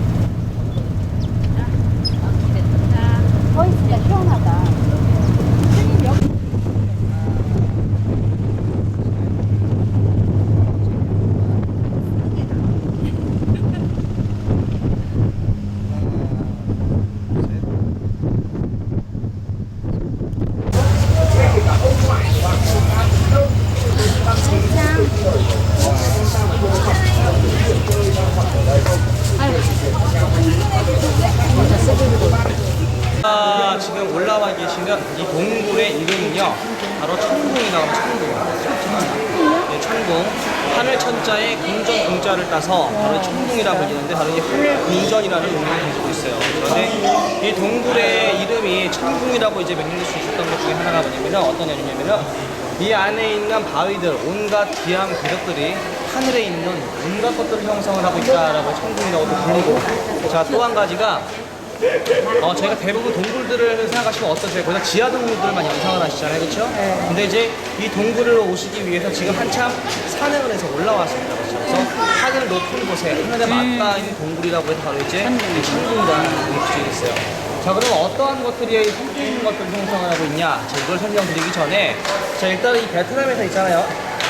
거의 진짜 시원하다. 선생님 여기 여기가 지금 올라와 계시는 이 동굴의 이름은요, 바로 천궁이라고 합니다. 천궁. 네, 천궁. 하늘 천자에 궁전 궁자를 따서 바로 이 천궁이라고 불리는데 바로 이 하늘궁전이라는 의미를 가지고 있어요. 그런데 이 동굴의 이름이 천궁이라고 이제 명명될 수 있었던 것 중에 하나가 뭐냐면 어떤 내용이냐면은 이 안에 있는 바위들, 온갖 기암 괴력들이 하늘에 있는 온갖 것들을 형성을 하고 있다라고 천궁이라고 또 불리고, 자, 또 한 가지가 저희가 대부분 동굴들을 생각하시면 어떠세요? 거기다 지하 동굴들만 연상을 하시잖아요, 그렇죠? 근데 이제 이 동굴을 오시기 위해서 지금 한참 산행을 해서 올라왔습니다, 그렇죠? 그래서 하늘 높은 곳에 하늘에 맞닿아 있는 동굴이라고 해서 바로 이제 천궁이라는 곳이 있어요. 자, 그럼 어떠한 것들이 함께 있는 것들을 형성을 하고 있냐? 자, 이걸 설명드리기 전에, 자, 일단 이 베트남에서 있잖아요.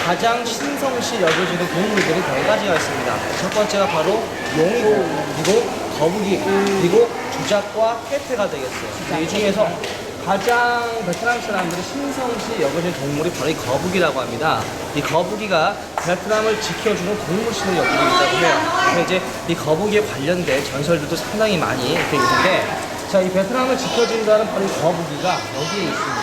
가장 신성시 여겨지는 동물들이 네 가지가 있습니다. 첫 번째가 바로 용이고, 그리고 거북이, 그리고 주작과 해태가 되겠어요. 이 중에서 가장 베트남 사람들이 신성시 여겨지는 동물이 바로 이 거북이라고 합니다. 이 거북이가 베트남을 지켜주는 동물신을 여기고 있다고 해요. 그래서 이제 이 거북이에 관련된 전설들도 상당히 많이 이렇게 있는데, 자, 이 베트남을 지켜준다는 바로 이 거북이가 여기에 있습니다.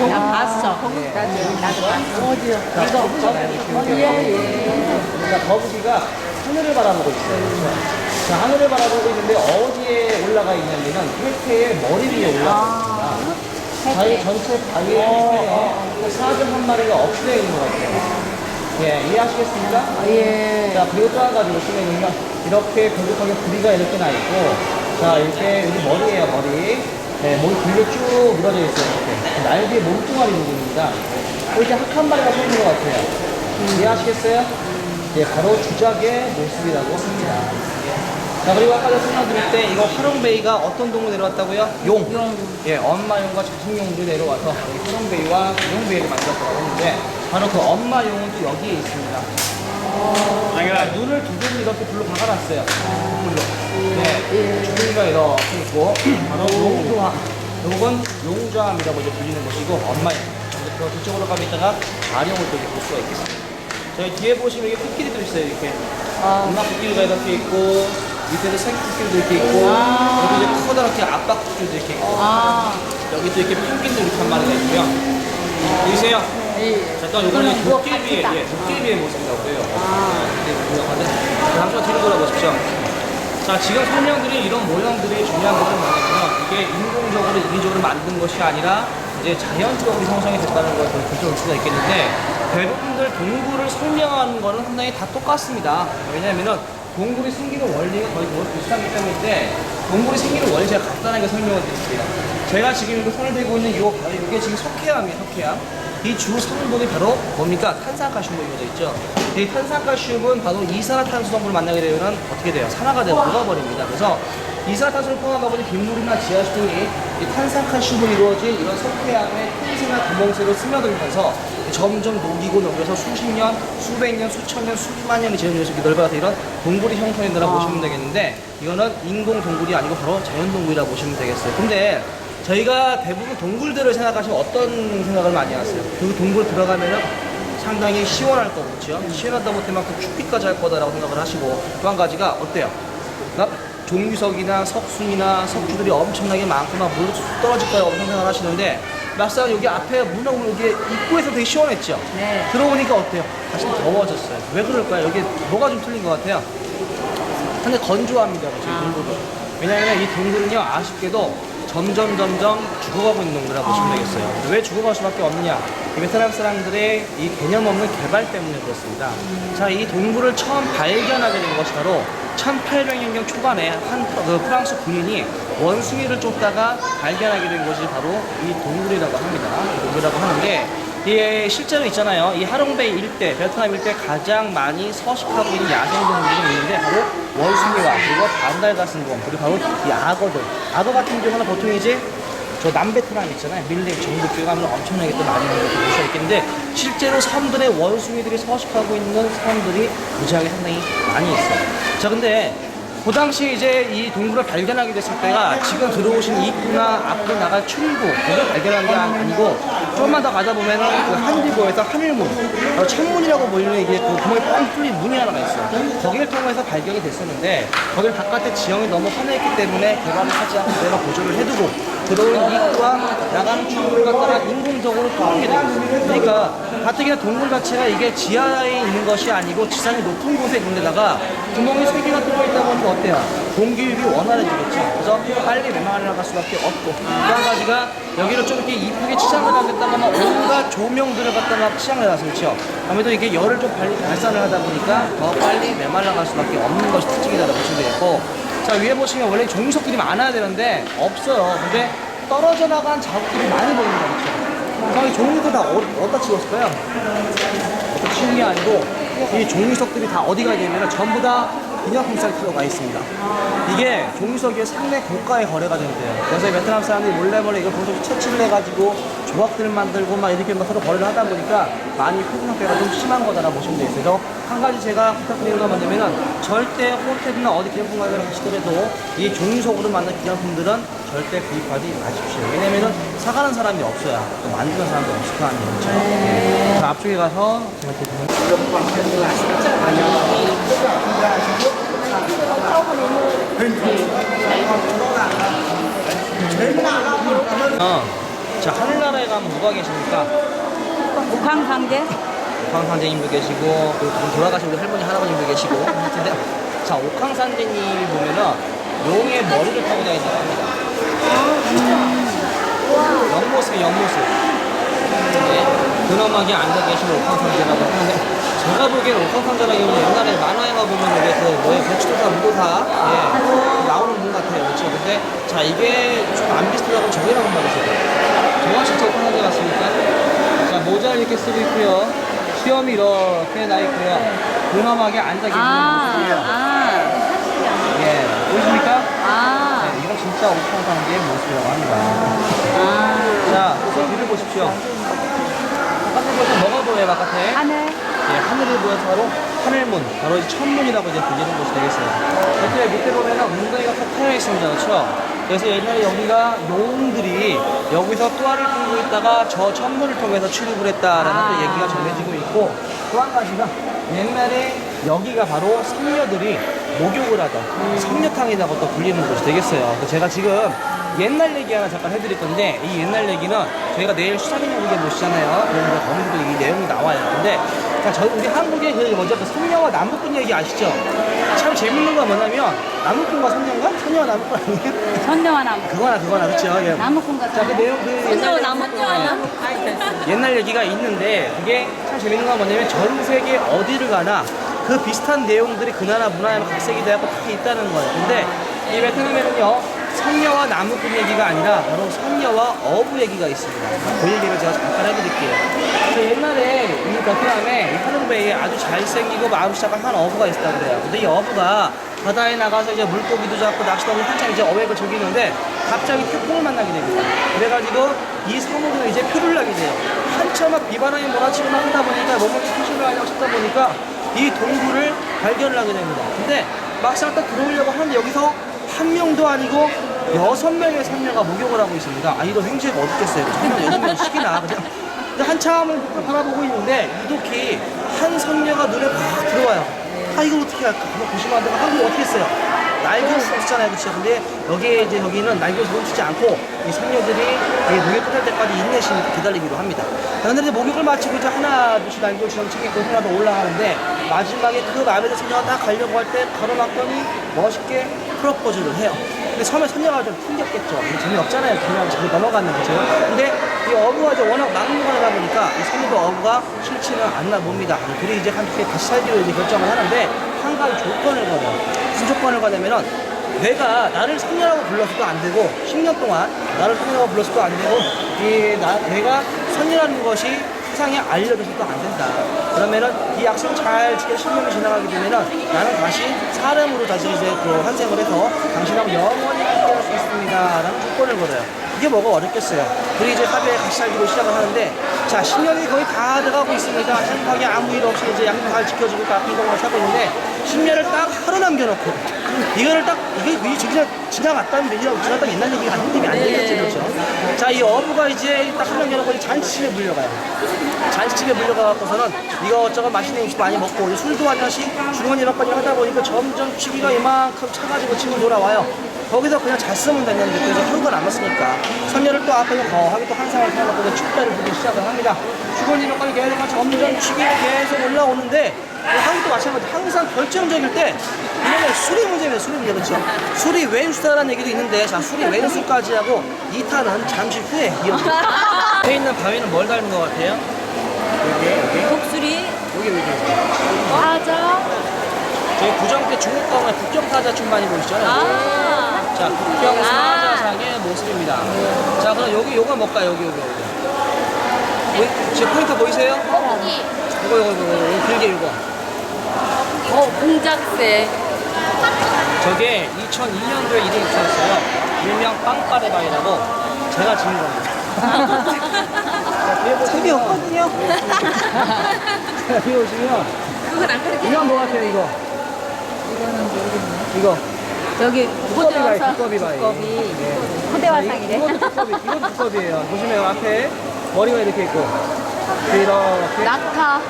나 봤어. 나도 봤어. 어디요? 자, 거북이잖아요. 그러니까 거북이가 하늘을 바라보고 있어요. 그렇죠? 자, 하늘을 바라보고 있는데 어디에 올라가 있냐면은 해태의 머리 위에 올라가 있습니다. 바위 전체 바위의 해태에 사슴 한 마리가 엎드려 있는 것 같아요. 예, 이해하시겠습니까? 예. 자, 그리고 또 한 가지 보시면요, 이렇게 뾰족하게 부리가 이렇게 나 있고, 자, 이렇게 여기 머리예요, 머리. 네, 머리 길게 쭉 늘어져 있어요, 이렇게. 날개에 몸뚱아리 부분입니다. 이렇게 학 한 마리가 서 있는 것 같아요. 이해하시겠어요? 예, 바로 주작의 모습이라고 합니다. 자, 그리고 아까 전에 설명드릴 때 이거 화룡베이가 어떤 동물 내려왔다고요? 용. 예, 엄마용과 자식용들이 내려와서 바로 이 화룡베이와 용베이를 만들었다고 하는데, 바로 그 엄마용은 또 여기에 있습니다. 그러니까 눈을 두 개를 이렇게 불로 박아놨어요. 불로. 네, 주둥이가 이렇게 있고, 바로 용조함. 요건 용조함이라고 이제 불리는 것이고, 엄마용. 저 뒤쪽으로 가면 있다가 가령을 또 이렇게 볼 수가 있겠습니다. 저희 뒤에 보시면 이게 코끼리도 있어요, 이렇게. 음악 코끼리가 이렇게 있고, 밑에도 새끼 코끼리도 이렇게 있고, 여기 이제 커다랗게 압박 코끼리도 이렇게 있고, 여기도 이렇게 펭귄도 이렇게 한 마리가 있고요. 보이세요? 자, 또 이거는 도깨비의, 도깨비의 모습이라고 해요. 한번 뒤로 돌아보십시오. 자, 지금 설명드린 이런 모형들이 중요한 것은 뭐냐면, 이게 인공적으로 인위적으로 만든 것이 아니라 이제 자연적으로 형성이 됐다는 걸 볼 수가 있겠는데, 대부분들 동굴을 설명하는 거는 상당히 다 똑같습니다. 왜냐면은 동굴이 생기는 원리가 거의 비슷하기 때문에 동굴이 생기는 원리 제가 간단하게 설명을 드릴게요. 제가 지금 이거 손을 대고 있는 이게 지금 석회암이에요, 석회암. 이 주 성분이 바로 뭡니까? 탄산칼슘으로 이루어져 있죠. 이 탄산칼슘은 바로 이산화탄소 성분을 만나게 되면 어떻게 돼요? 산화가 되고 녹아버립니다. 그래서 이산화탄소를 포함하다 보니 빗물이나 지하수 등이 이 탄산칼슘으로 이루어진 이런 석회암의 틈새나 구멍새로 스며들면서 점점 녹여서 수십 년, 수백 년, 수천 년, 수만 년이 지나면서 이렇게 넓어서 이런 동굴이 형성이 된다고 보시면 되겠는데, 이거는 인공 동굴이 아니고 바로 자연 동굴이라고 보시면 되겠어요. 근데 저희가 대부분 동굴들을 생각하시면 어떤 생각을 많이 하세요? 그 동굴 들어가면은 상당히 시원할 거고, 그렇죠? 시원하다 못해 막 춥기까지 할 거다라고 생각을 하시고, 또 한 가지가 어때요? 종유석이나 석순이나 석주들이 엄청나게 많구나, 물로 쑥 떨어질 거야, 엄청 생각을 하시는데, 막상 여기 앞에 문하고 여기 입구에서 되게 시원했죠? 네. 들어오니까 어때요? 다시 더워졌어요. 왜 그럴까요? 여기 뭐가 좀 틀린 것 같아요? 근데 건조합니다, 지금 동굴도. 왜냐하면 이 동굴은요, 아쉽게도 점점 죽어가고 있는 동굴이라고 보시면 되겠어요. 왜 죽어갈 수밖에 없느냐? 이 베트남 사람들의 이 개념 없는 개발 때문에 그렇습니다. 자, 이 동굴을 처음 발견하게 된 것이 바로 1800년경 초반에 한 프랑스 군인이 원숭이를 쫓다가 발견하게 된 것이 바로 이 동굴이라고 합니다. 이 동굴이라고 하는데, 이 실제로 있잖아요. 이 하롱베이 일대, 베트남 일대 가장 많이 서식하고 있는 야생동물이 있는데, 바로 원숭이와 그리고 반달가슴곰, 그리고 바로 이 악어들. 악어 같은 경우는 보통 이제 저 남베트남 있잖아요. 밀림 전북 쪽 가면 엄청나게 또 많이 있는 걸 볼 수가 있겠는데, 실제로 섬들의 원숭이들이 서식하고 있는 섬들이 무지하게 상당히 많이 있어요. 자, 근데 그 당시 이제 이 동굴을 발견하게 됐을 때가 지금 들어오신 입구나 앞으로 나갈 출입구 그걸 발견한 게 아니고 조금만 더 가다 보면은 그 한디보에서 하늘문 바로 천문이라고 보이는 이게 그 구멍이 뻥 뚫린 문이 하나가 있어요. 거기를 통해서 발견이 됐었는데 거기를 바깥의 지형이 너무 환했기 때문에 개발을 하지 않고 내가 보조를 해두고 들어오는 입구와 나가는 출입구를 갖다가 인공적으로 뚫게 되겠습니다. 그러니까 가뜩이나 동굴 자체가 이게 지하에 있는 것이 아니고 지상이 높은 곳에 있는 데다가 구멍이 3개가 뚫려있다 보니까 어때요? 공기율이 원활해지겠죠. 그래서 빨리 메마를 나갈 수밖에 없고 또 한 가지가 여기를 좀 이렇게 이쁘게 치장을 하겠다가 막 온갖 조명들을 갖다 막 치장을 해놨어요. 그렇죠? 아무래도 이게 열을 좀 빨리 발산을 하다 보니까 더 빨리 메말라갈 수밖에 없는 것이 특징이라고 보시면 되겠고 자 위에 보시면 원래 종류석들이 많아야 되는데 없어요. 근데 떨어져 나간 자국들이 많이 보입니다. 그렇죠? 그럼 이 종류들 다 어디다 찍었을까요? 어디다 치는 게 아니고 이 종류석들이 다 어디 가야 되냐면 전부 다 기념품 사이트로 가 있습니다. 이게 종류석이 상당히 고가에 거래가 된대요. 그래서 베트남 사람들이 몰래 이걸 보통 채취를 해가지고 조각들을 만들고 막 이렇게 막 서로 거래를 하다 보니까 많이 표준 상태가 좀 심한 거다라고 보시면 되겠어요. 그래서 한 가지 제가 부탁드리는 건 뭐냐면은 절대 호텔이나 어디 기념품 가게를 가시더라도 이 종류석으로 만든 기념품들은 절대 구입하지 마십시오. 왜냐면은 사가는 사람이 없어야 또 만드는 사람도 없을 거 아니에요. 그렇죠? 자, 앞쪽에 가서 제가 이렇게 자, 하늘나라에 가면 누가 계십니까? 옥황상제? 옥황상제님도 계시고, 그리고 돌아가신 우리 할머니, 할아버님도 계시고. 근데, 자, 옥황상제님 보면은 용의 머리를 타고 다닌다고 합니다. 옆모습이 옆모습. 네, 근엄하게 앉아 계시는 옥황상제라고 하는데, 제가 보기엔 옥황상제라기보다 옛날에 만화에 가보면 이게 그 뭐예요? 배추도사, 무도사 예, 나오는 분 같아요. 그렇죠? 근데 자 이게 좀 안 비슷하다고 저기라고 말했어요. 저건 진짜 옥황상제 같습니까? 자 모자를 이렇게 쓰고 있고요. 수염이 이렇게 나 있고요. 근엄하게 앉아 계시는 모습이에요. 예, 보이십니까? 네, 이건 진짜 옥황상제의 모습이라고 합니다. 자, 우선 뒤를 보십시오. 바깥에 보시면 뭐가 보여요, 바깥에? 하늘. 예, 하늘을 보여서 바로 하늘문, 바로 이제 천문이라고 이제 불리는 곳이 되겠어요. 이렇게 밑에 보면은 웅덩이가 쭉 파여 있습니다, 그렇죠? 그래서 옛날에 여기가 용들이 여기서 또아를 품고 있다가 저 천문을 통해서 출입을 했다라는 또 얘기가 전해지고 있고 또 한 가지가 옛날에 여기가 바로 성녀들이 목욕을 하던 성녀탕이라고 또 불리는 곳이 되겠어요. 제가 지금 옛날 얘기 하나 잠깐 해드릴 건데 이 옛날 얘기는 저희가 내일 수사기념일에 모시잖아요. 그러면 거기서도 이 내용이 나와요. 근데 자, 저희 우리 한국에 그 먼저 그 선녀와 나무꾼 얘기 아시죠? 참 재밌는 건 뭐냐면 나무꾼과 선녀인가? 선녀와 나무꾼 아니에요? 선녀와 나무. 그거나 그렇죠. 예. 나무꾼과 자, 그 내용 그 선녀와 나무꾼. 옛날 얘기가 있는데 그게 참 재밌는 건 뭐냐면 전 세계 어디를 가나 그 비슷한 내용들이 그 나라 문화에 각색이 되고 다 있다는 거예요. 근데 이 베트남에는요 선녀와 나무꾼 얘기가 아니라 바로 선녀와 어부 얘기가 있습니다. 그 얘기를 제가 잠깐 해드릴게요. 옛날에 이 베트남에 하롱베이에 아주 잘생기고 마음이 착한 한 어부가 있었다고 그래요. 근데 이 어부가 바다에 나가서 이제 물고기도 잡고 낚시도 하고 한참 이제 어획을 즐기는데 갑자기 태풍을 만나게 됩니다. 그래가지고 이 섬으로 이제 표를 나게 돼요. 한참 막 비바람이 몰아치고 하다 보니까 몸을 표시를 하려고 찾다 보니까 이 동굴을 발견을 하게 됩니다. 근데 막상 딱 들어오려고 하는데 여기서 한 명도 아니고 6명의 선녀가 목욕을 하고 있습니다. 아, 이거 횡재가 어딨겠어요. 정말 6명씩이나. 근데 한참을 바라보고 있는데 유독히 한 선녀가 눈에 팍 들어와요. 아, 이걸 어떻게 할까? 한번 보시면 안 되면 한국 어떻게 했어요? 날개를 멈추잖아요. 그쵸? 근데 여기에 이제 여기는 날개를 멈추지 않고 이 선녀들이 목욕 끝날 때까지 인내심이 기다리기로 합니다. 그런데 이제 목욕을 마치고 이제 하나, 둘씩 날개를 정책했고 하나 더 올라가는데 마지막에 그 마음에 든 선녀가 딱 가려고 할 때 걸어놨더니 멋있게 프로포즈를 해요. 근데 처음에 선녀가 좀 튕겼겠죠. 재미없잖아요. 그냥 잘 넘어가는 거죠. 근데 이 어부가 이제 워낙 막무가내다 보니까 이 선녀도 어부가 싫지는 않나 봅니다. 둘이 이제 함께 다시 살기로 이제 결정을 하는데 한 가지 조건을 걸어요. 무슨 조건을 거냐면은 내가 나를 선녀라고 불러서도 안 되고 10년 동안 나를 선녀라고 불러서도 안 되고 내가 선녀라는 것이 세상에 알려져서도 안 된다. 그러면은 이 약속 잘 지켜 10년이 지나가게 되면은 나는 다시 사람으로 다시 이제 그 환생을 해서 당신하고 영원히 함께할 수 있습니다. 라는 조건을 걸어요. 이게 뭐가 어렵겠어요. 둘이 이제 합의에 같이 살기로 시작을 하는데, 자, 10년이 거의 다 돼가고 있습니다. 행복하게 아무 일 없이 이제 양도 잘 지켜주고 다 행복하게 살고 있는데, 10년을 딱 하루 남겨놓고, 이거를 딱, 이게 진짜 지나갔다는 지나갔다 옛날 얘기가 아닌 안 되겠죠, 그렇죠? 자, 이 어부가 이제 딱 하루 남겨놓고 잔치집에 물려가요. 잔치집에 물려가고서는 이것저것 맛있는 음식 많이 먹고, 술도 한 잔씩 주머니 몇 번씩 하다 보니까 점점 취기가 이만큼 차가지고 집을 돌아와요. 거기서 그냥 잘 쓰면 되는데 그래서 하루가 남았으니까 선녀를 또 앞에서 거하게 또 한상을 펴놓고 축배를 부르기 시작을 합니다. 주거니 몇 번이 계속 점점 취기가 계속 올라오는데 한국도 마찬가지. 항상 결정적일 때 이거는 술이 문제입니다. 술이 문제, 그렇죠? 술이 왼수다라는 얘기도 있는데, 자, 술이 왼수까지 하고 2타는 잠시 후에 이어집니다. 앞에 있는 바위는 뭘 닮은 것 같아요? 여기 독수리. 여기 맞아. 저희 구정 때 중국 가면 국경사자 춤 많이 보이시잖아요. 자, 국경사자상의 모습입니다. 자, 그럼 여기 요거 뭘까요? 여기. 지금 포인트 보이세요? 이거 길게 이거. 공작새. 저게 2002년도에 이름이 붙었어요. 일명 빵빠레바위라고 제가 지은 겁니다. 재미없거든요. 자, 뒤에 오시면 그건 안 그렇게. 이건 뭐 같아요, 이거? 이거는 모르겠네. 이거. 여기 두꺼비바위, 두꺼비바위. 호대화상이래. 이것도 두꺼비, 이건 두꺼비예요. 보시면 앞에 머리가 이렇게 있고, 이렇게. 낙타.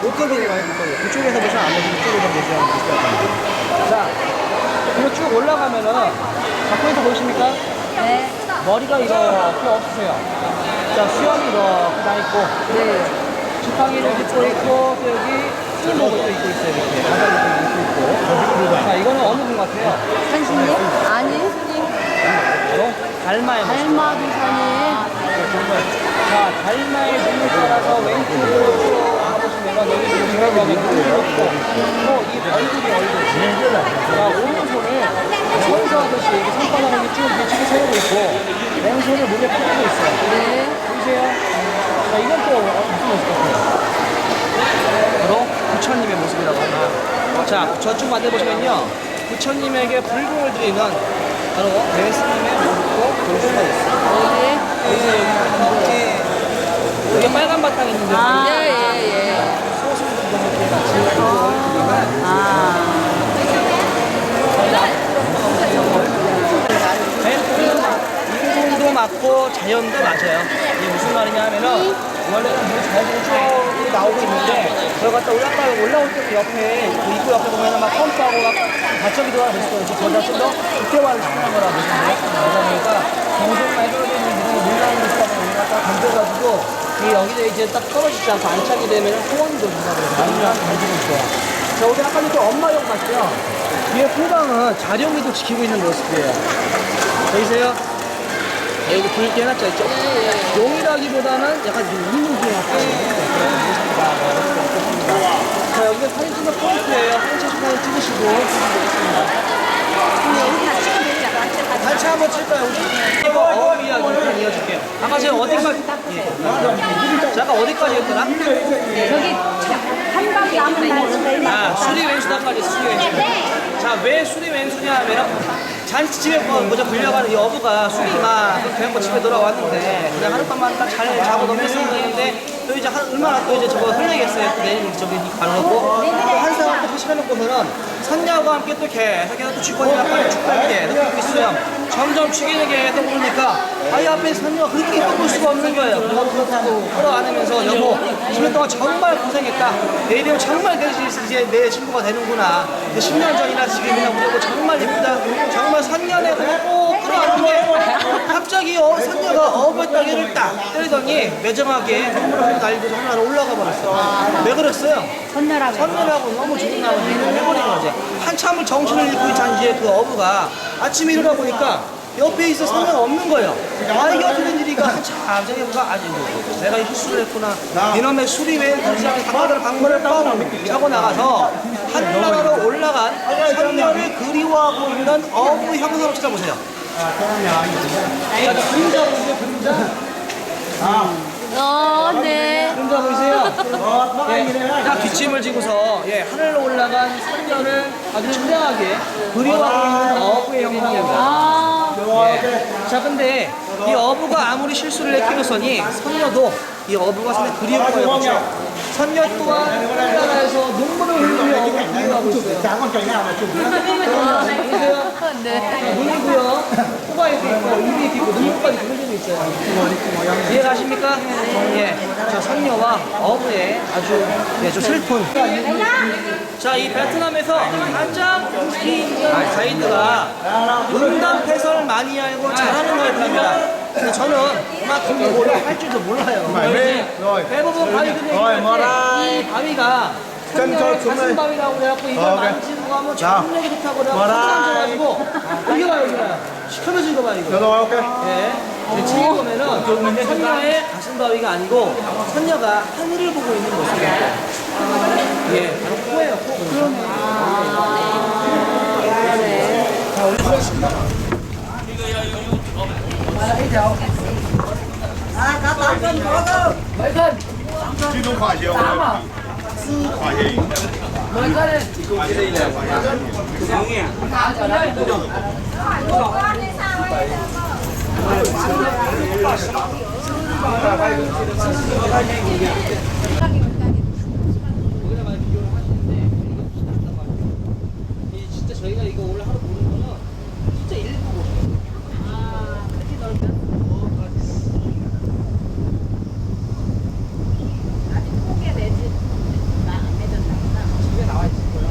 두꺼비바위, 두꺼비. 그쪽에서 보시면 안 보시면 이쪽에서 보시면 비슷할 겁니다. 자, 그리고 쭉 올라가면은, 자, 포인트 보이십니까? 네. 머리가 이렇게 없으세요. 자, 수염이 이렇게 나 있고, 네. 지팡이를 짚고 있고, 또 여기 스님목을 또 입고 있어요. 이렇게. 가사를 또 입고 있고. 자, 이거는 어느 분 같아요? 산신님? 아니. 바로 달마의 모습. 달마두산이. 자, 달마의 눈을 따라서 왼쪽으로 쭉 가보시면 여기 들어가면 눈이 없고, 또 이 얼굴이. 자, 오른손을 선수하듯이 이렇게 손바닥을 이렇게 쭉 비치게 세우고 있고, 왼손을 목에 펴고 있어요. 네. 보이세요? 자, 이건 또 무슨 모습 같아요? 바로 부처님의 모습이라고 합니다. 자, 저쪽 만져 보시면요, 부처님에게 불공을 드리는 바로 예수님의 모습도 볼 수가 있어요. 어디? 여기 빨간 바탕이 있는데, 예. 소수분들 같이. 인공도 맞고 자연도 맞아요. 이게 무슨 말이냐 하면은, 원래는 물 자연으로 쭉 나오고 있는데, 저기 갔다 올라올 때 옆에, 그 입구 옆에 보면은 막 펌프하고 막 밭저기도 하나 있어요. 저기다 좀 더 국대화를 시키는 거라 보시면 돼요. 그러니까 정성만 해줘야 되는 이런 물 나오는 곳에 우리가 딱 던져가지고, 여기다 이제 딱 떨어지지 않고 안착이 되면 소원도 준다고 해서 많이랑 던지고 있어요. 자, 우리 아까 또 엄마용 봤죠? 뒤에 풍광은 자룡이도 지키고 있는 모습이에요. 보이세요? 여기 붉게 해놨죠, 있죠? 용이라기보다는 약간 이민기 같아요. 자, 여기가 사진 찍는 포인트예요. 사진 찍으시고. 단체 한번 칠까요, 우리? 이거 어업 이야기 일단 이어줄게요. 아까 제가 어디까지, 제가 어디까지 했더라? 저기 한방이 아무 아, 수리 왼수다까지 수리 왼수다. 자, 왜 수리 왼수냐 하면 잔치집에 먼저 불려가는 이 어부가 술이 막 배고 집에 돌아왔는데 그냥 하룻밤만 딱 잘 자고 넘겼으면 되는데 또 이제 얼마나 또 이제 저거 흘리겠어요. 내일 저기 가려고 또 한 상을 또 하시려놓고서는 선녀와 함께 또 계속해서 또 주권이랑 빨리 축복이 계속 있고 있어요. 점점 축이는 게 계속 오르니까 이 앞에 선녀가 그렇게 예뻐 수가 없는 거예요. 그래서 그렇다고 끌어안으면서 여보 10년 동안 정말 고생했다. 내일이면 정말 이제 내 친구가 되는구나. 10년 전이나 지금이나 우리 여보 정말 예쁘다. 정말 선녀네 꼭 끌어안는 게 갑자기 선녀가 어부의 따개를 딱 때리더니 매정하게 눈물을 날리고서 하나로 올라가 버렸어. 왜 그랬어요? 선녀라고 너무 좋나고 해버린 거지. 한참을 정신을 잃고 있던 이제 그 어부가 아침에 일어나 보니까 옆에 있어 선녀가 없는 거예요. 이게 어떻게 된 일이가 한참 생각해보니까 아니고 내가 실수를 했구나. 이놈의 술이 왜 그렇지 방바다를 방문을 뻥 차고 나가서 하늘나라로 올라간 선녀를 그리워하고 있는 어부 형상을 찾아보세요. 그림자 보세요, 그림자. 네. 그림자 보이세요? 딱 뒷짐을 지고서 하늘로 올라간 선녀를 아주 청량하게 그리워하고 있는 어부의 형상입니다. 예. 자, 근데 이 어부가 아무리 실수를 했기로서니 선녀도 이 어부가 상당히 그리울 거예요. 그렇죠? 선녀 또한 우리나라에서 눈물을 흘리며 어부를 그리워하고 있어요. 눈이고요. 코바에도 있고 입이 있고 눈물까지 흘리고 있어요. 이해가십니까? 예. 자, 선녀와 어부의 아주 좀 슬픈. 자, 이 베트남에서 가장 인기 있는 가이드가 음담 패설을 많이 알고 잘하는 가이드입니다. 근데 저는 그만큼 이거를 할 줄도 몰라요. 대부분 가이드는 이 바위가 가슴 바위라고 해갖고 이걸 만지고 가면 정력이 좋다고 그래갖고 만져가지고 여기 봐요, 여기 봐요. 시커매진 거 봐요, 이거. 예. 지금 보면은 선녀의 가슴 바위가 아니고 선녀가 하늘을 보고 있는 모습이에요. 예, 바로 코예요, 코. 그러네. 자, 올려주겠습니다. 진짜 저희가 이거 오늘 하루 보는 거는 진짜 일부 보세요. 그렇게 넓면? 아직 포개 내지 안 맺었나? 집에 나와 있을 거야.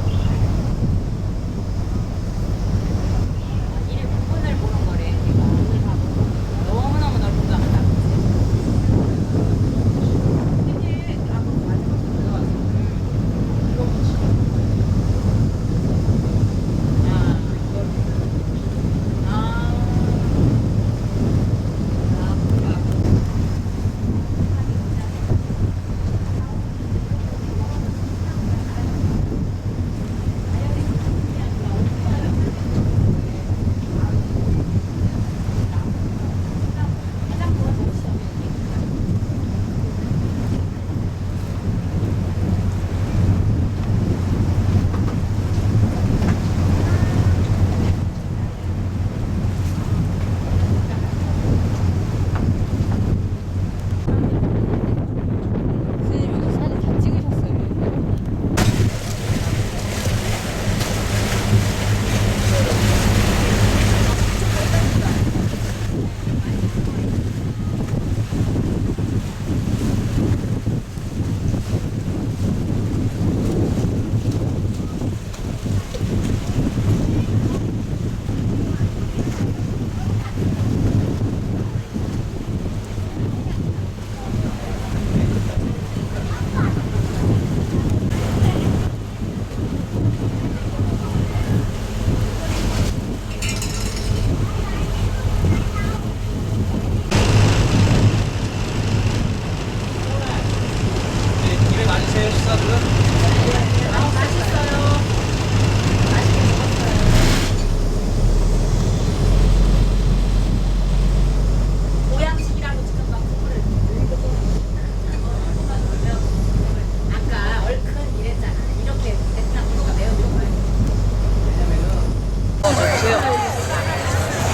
일일 부분을 보는 거래. 너무너무 넓은 거 같다.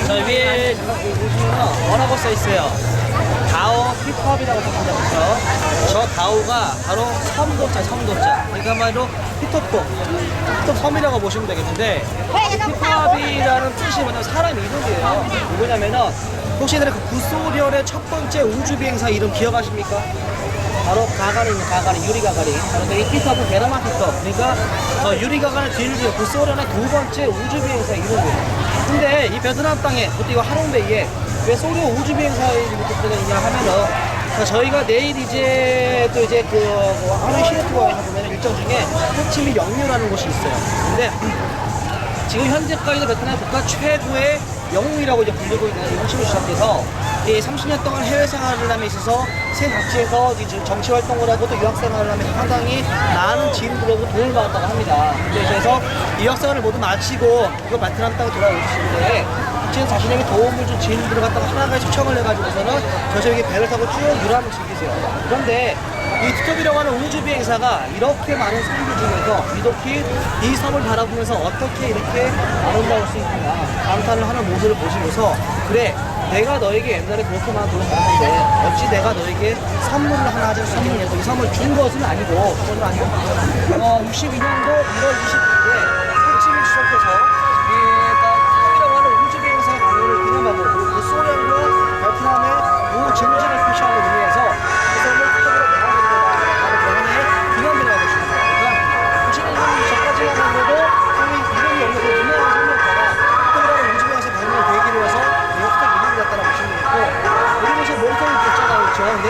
저 위에 보시면 뭐라고 써 있어요? 다오 힙합이라고 적혀져 있죠. 저 다오가 바로 섬도자, 섬도자. 그러니까 말로 히톱도, 히톱 섬이라고 보시면 되겠는데, 힙합이라는 뜻이 뭐냐면 사람 이름이에요. 뭐냐면은 혹시나 그 구소련의 첫 번째 우주 비행사 이름 기억하십니까? 바로 가가린입니다. 가가린, 유리 가가린. 그래서 이 힙합은 베라마 힙합. 그러니까 유리 가가린 뒤를 이은 구소련의 두 번째 우주 비행사 이름이에요. 근데 이 베트남 땅에, 그것도 이거 하롱베이에 왜 소련 우주 비행사의 이름이 붙어있냐 하면은, 저희가 내일 이제 또 이제 하루이 시내 투어에 가보면 일정 중에 호치민 영유라는 곳이 있어요. 근데 지금 현재까지도 베트남 국가 최고의 영웅이라고 이제 불리고 있는 호치민 시작해서 이 30년 동안 해외 생활을 함에 있어서 세 각지에서 이제 정치 활동을 하고 또 유학 생활을 하면서 상당히 많은 지인들로부터 도움을 받았다고 합니다. 그래서 유학 생활을 모두 마치고 이거 베트남 땅에 돌아오시는데 지금 자신에게 도움을 준 지인들을 갖다가 하나같이 초청을 해가지고서는 저쪽에 배를 타고 쭉 유람을 즐기세요. 그런데 이 투톱이라고 하는 우주 비행사가 이렇게 많은 섬들 중에서 유독히 이 섬을 바라보면서 어떻게 이렇게 아름다울 수 있구나 감탄을 하는 모습을 보시면서 그래 내가 너에게 옛날에 그렇게 많은 돈을 받았는데 어찌 내가 너에게 선물을 하나 하지 선물해서 이 선물 준 것은 아니고 그것은 아니고 62년도 1월 22일에 호치민 수석께서 이 투톱이라고 하는 우주 비행사 강연을 기념하고 그리고 소련과 베트남의 무증진을 표시하고 의미해서 이 섬을 투톱이라고 하는 하나의 기념비라고 보십니다. 그러니까 보시는 저까지 하는데도 상당히 이름이 없는 그 유명한 섬이었다가 투톱이라는 우주 비행사 강연을 계기로 해서 따라 보시면 되고 여기서 모니터링 글자가 있죠. 근데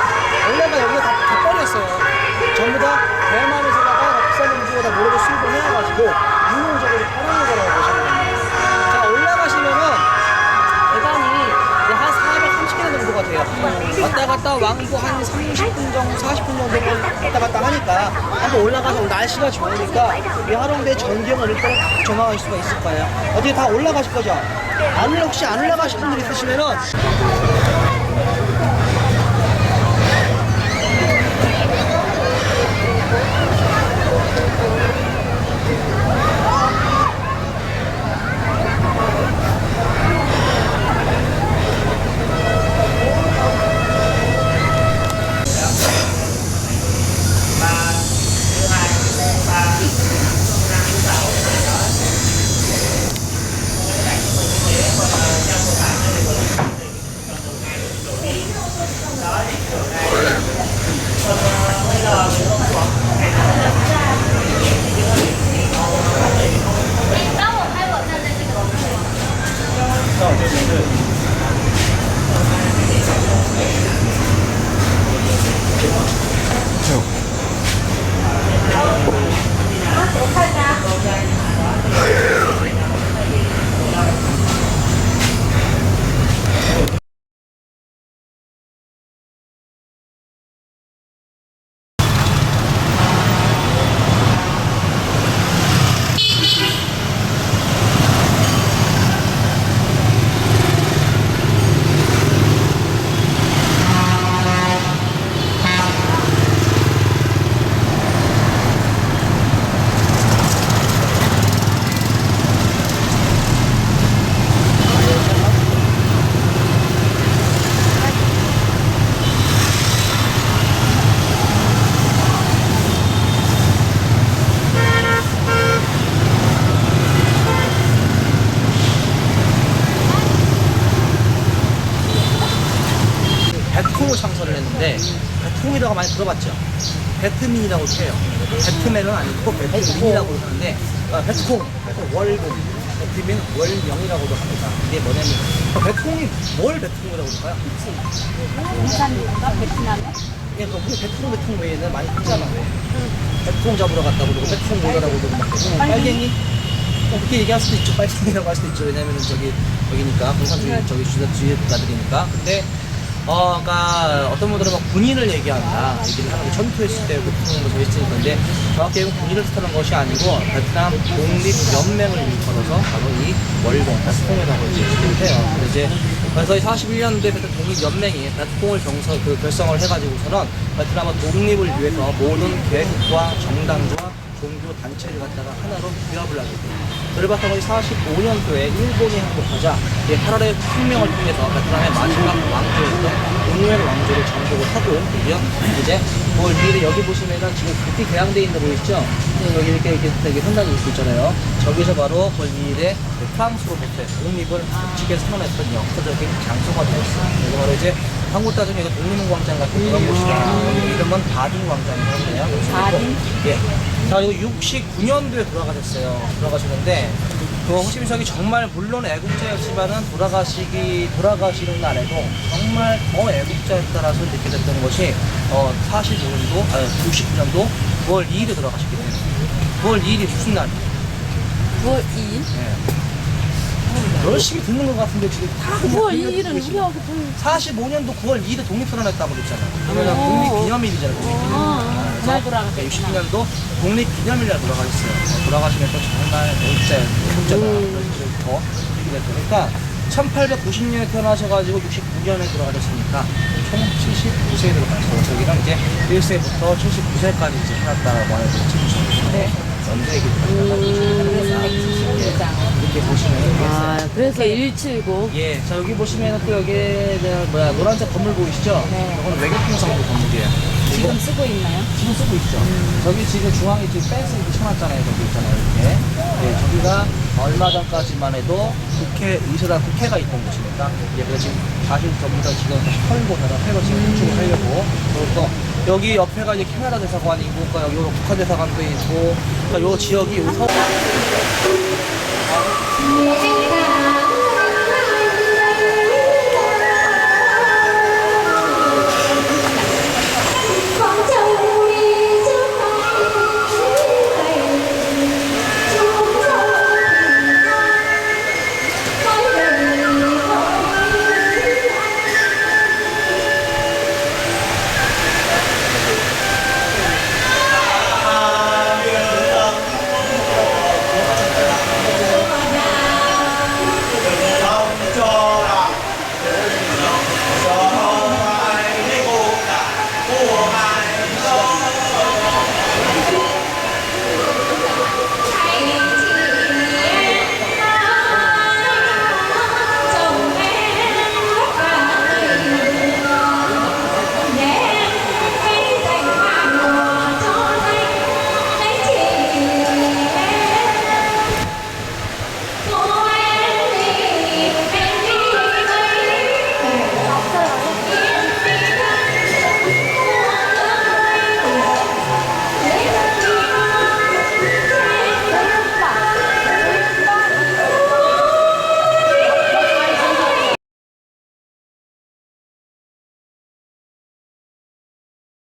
원래가 여기가 다 버렸어요. 전부 다 대만에서다가 비싼 음주가 다 모래로 수입을 해가지고 유용적으로 팔아는 거라고 보시면 됩니다. 자 올라가시면은 대단히 한 430km 정도가 돼요. 왔다 갔다 왕복 한 30분 정도, 40분 정도 왔다 갔다 하니까 한번 올라가서 날씨가 좋으니까 이 하롱대 전경을 일단 조망할 수가 있을 거예요. 어떻게 다 올라가실 거죠? 혹시 안 올라가실 분들 있으시면은 배트콩을 창설을 했는데 배트콩이라고 많이 들어봤죠? 배트민이라고 해요. 배트맨은 아니고 배트민이라고 하는데 배트콩, 월금, 배트민, 월명이라고도 합니다. 이게 뭐냐면 배트콩이 뭘 배트콩이라고 그럴까요? 인산인가 베트남에? 예, 우리 배트콩 외에는 많이 크잖아요. 배트콩 잡으러 갔다고 그러고 배트콩 모자라고 그러고 막 빨갱이? 그렇게 얘기할 수도 있죠. 빨갱이라고 할 수도 있죠. 왜냐면은 여기니까 공산주의 주의자들이니까. 근데 그러니까 어떤 분들은 막 군인을 얘기한다 얘기를 하는 게 전투했을 때 그런 거 저했으니까 근데 정확히 군인을 뜻하는 것이 아니고 베트남 독립연맹을 일컬어서 바로 이 월공 베트콩이라고 이제 얘기를 해요. 그래서 41년도에 베트남 독립연맹이 베트콩을 결성을 해가지고서는 베트남의 독립을 위해서 모든 계급과 정당과 종교 단체를 갖다가 하나로 규합을 하게 돼요. 그를 바탕으로 45년도에 일본이 항복하자 8월의 혁명을 통해서 베트남의 마지막 왕조였던 운후엔 왕조를 정복을 하고 드디어 이제 9월 2일에 여기 보시면은 지금 국기 개양되어 있는 거 보이시죠? 여기 이렇게 현장이 있잖아요. 저기서 바로 9월 2일에 프랑스로부터 독립을 직계 선언했던 역사적인 장소가 되었어요. 여기 바로 이제 한국 따지면 이거 독립문광장 같은 그런 곳이라 여기 이름은 바딩 광장이라고 하네요. 바딩? 예. 자, 그리고 69년도에 돌아가시는데 그 호시민석이 정말 물론 애국자였지만은 돌아가시는 날에도 정말 더 애국자였다라서 느껴졌던 것이 45년도, 69년도 9월 2일에 돌아가시게 돼요. 9월 2일이 무슨 날이에요? 9월 2일? 네. 열심히 듣는 것 같은데 지금 다 9월 2일은 우리하고 45년도 9월 2일에 독립선언했다고 그랬잖아요. 그러면 독립기념일이잖아요. 독립기념일. 그날 돌아가셨구나. 69년도 독립기념일날 돌아가셨어요. 돌아가시면서 정말 애국자다. 그래서 더 그러니까 1890년에 태어나셔가지고 69년에 들어가셨으니까 총 79세에 들어가셨어요. 저기랑 이제 1세부터 79세까지 이제 살았다라고 하는 친구입니다. 네. 연대이기 때문에 이렇게 보시면 되겠어요. 아, 그래서 179. 예, 자 여기 보시면 또 여기 노란색 건물 보이시죠? 네. 이거는 외교통상도 건물이에요. 지금 쓰고 있나요? 지금 쓰고 있죠. 저기 지금 중앙에 지금 펜스 이렇게 쳐놨잖아요. 저기 있잖아요. 이렇게. 예, 저기가 얼마 전까지만 해도 의사당 국회가 있던 곳이니까, 예, 그래서 지금 사실 전부 다 지금 털고 회로 지금 구축을 하려고. 그리고 또 여기 옆에가 이제 캐나다 대사관이고, 그러니까 여기 북한 대사관도 있고, 그러니까 요 지역이 요 서.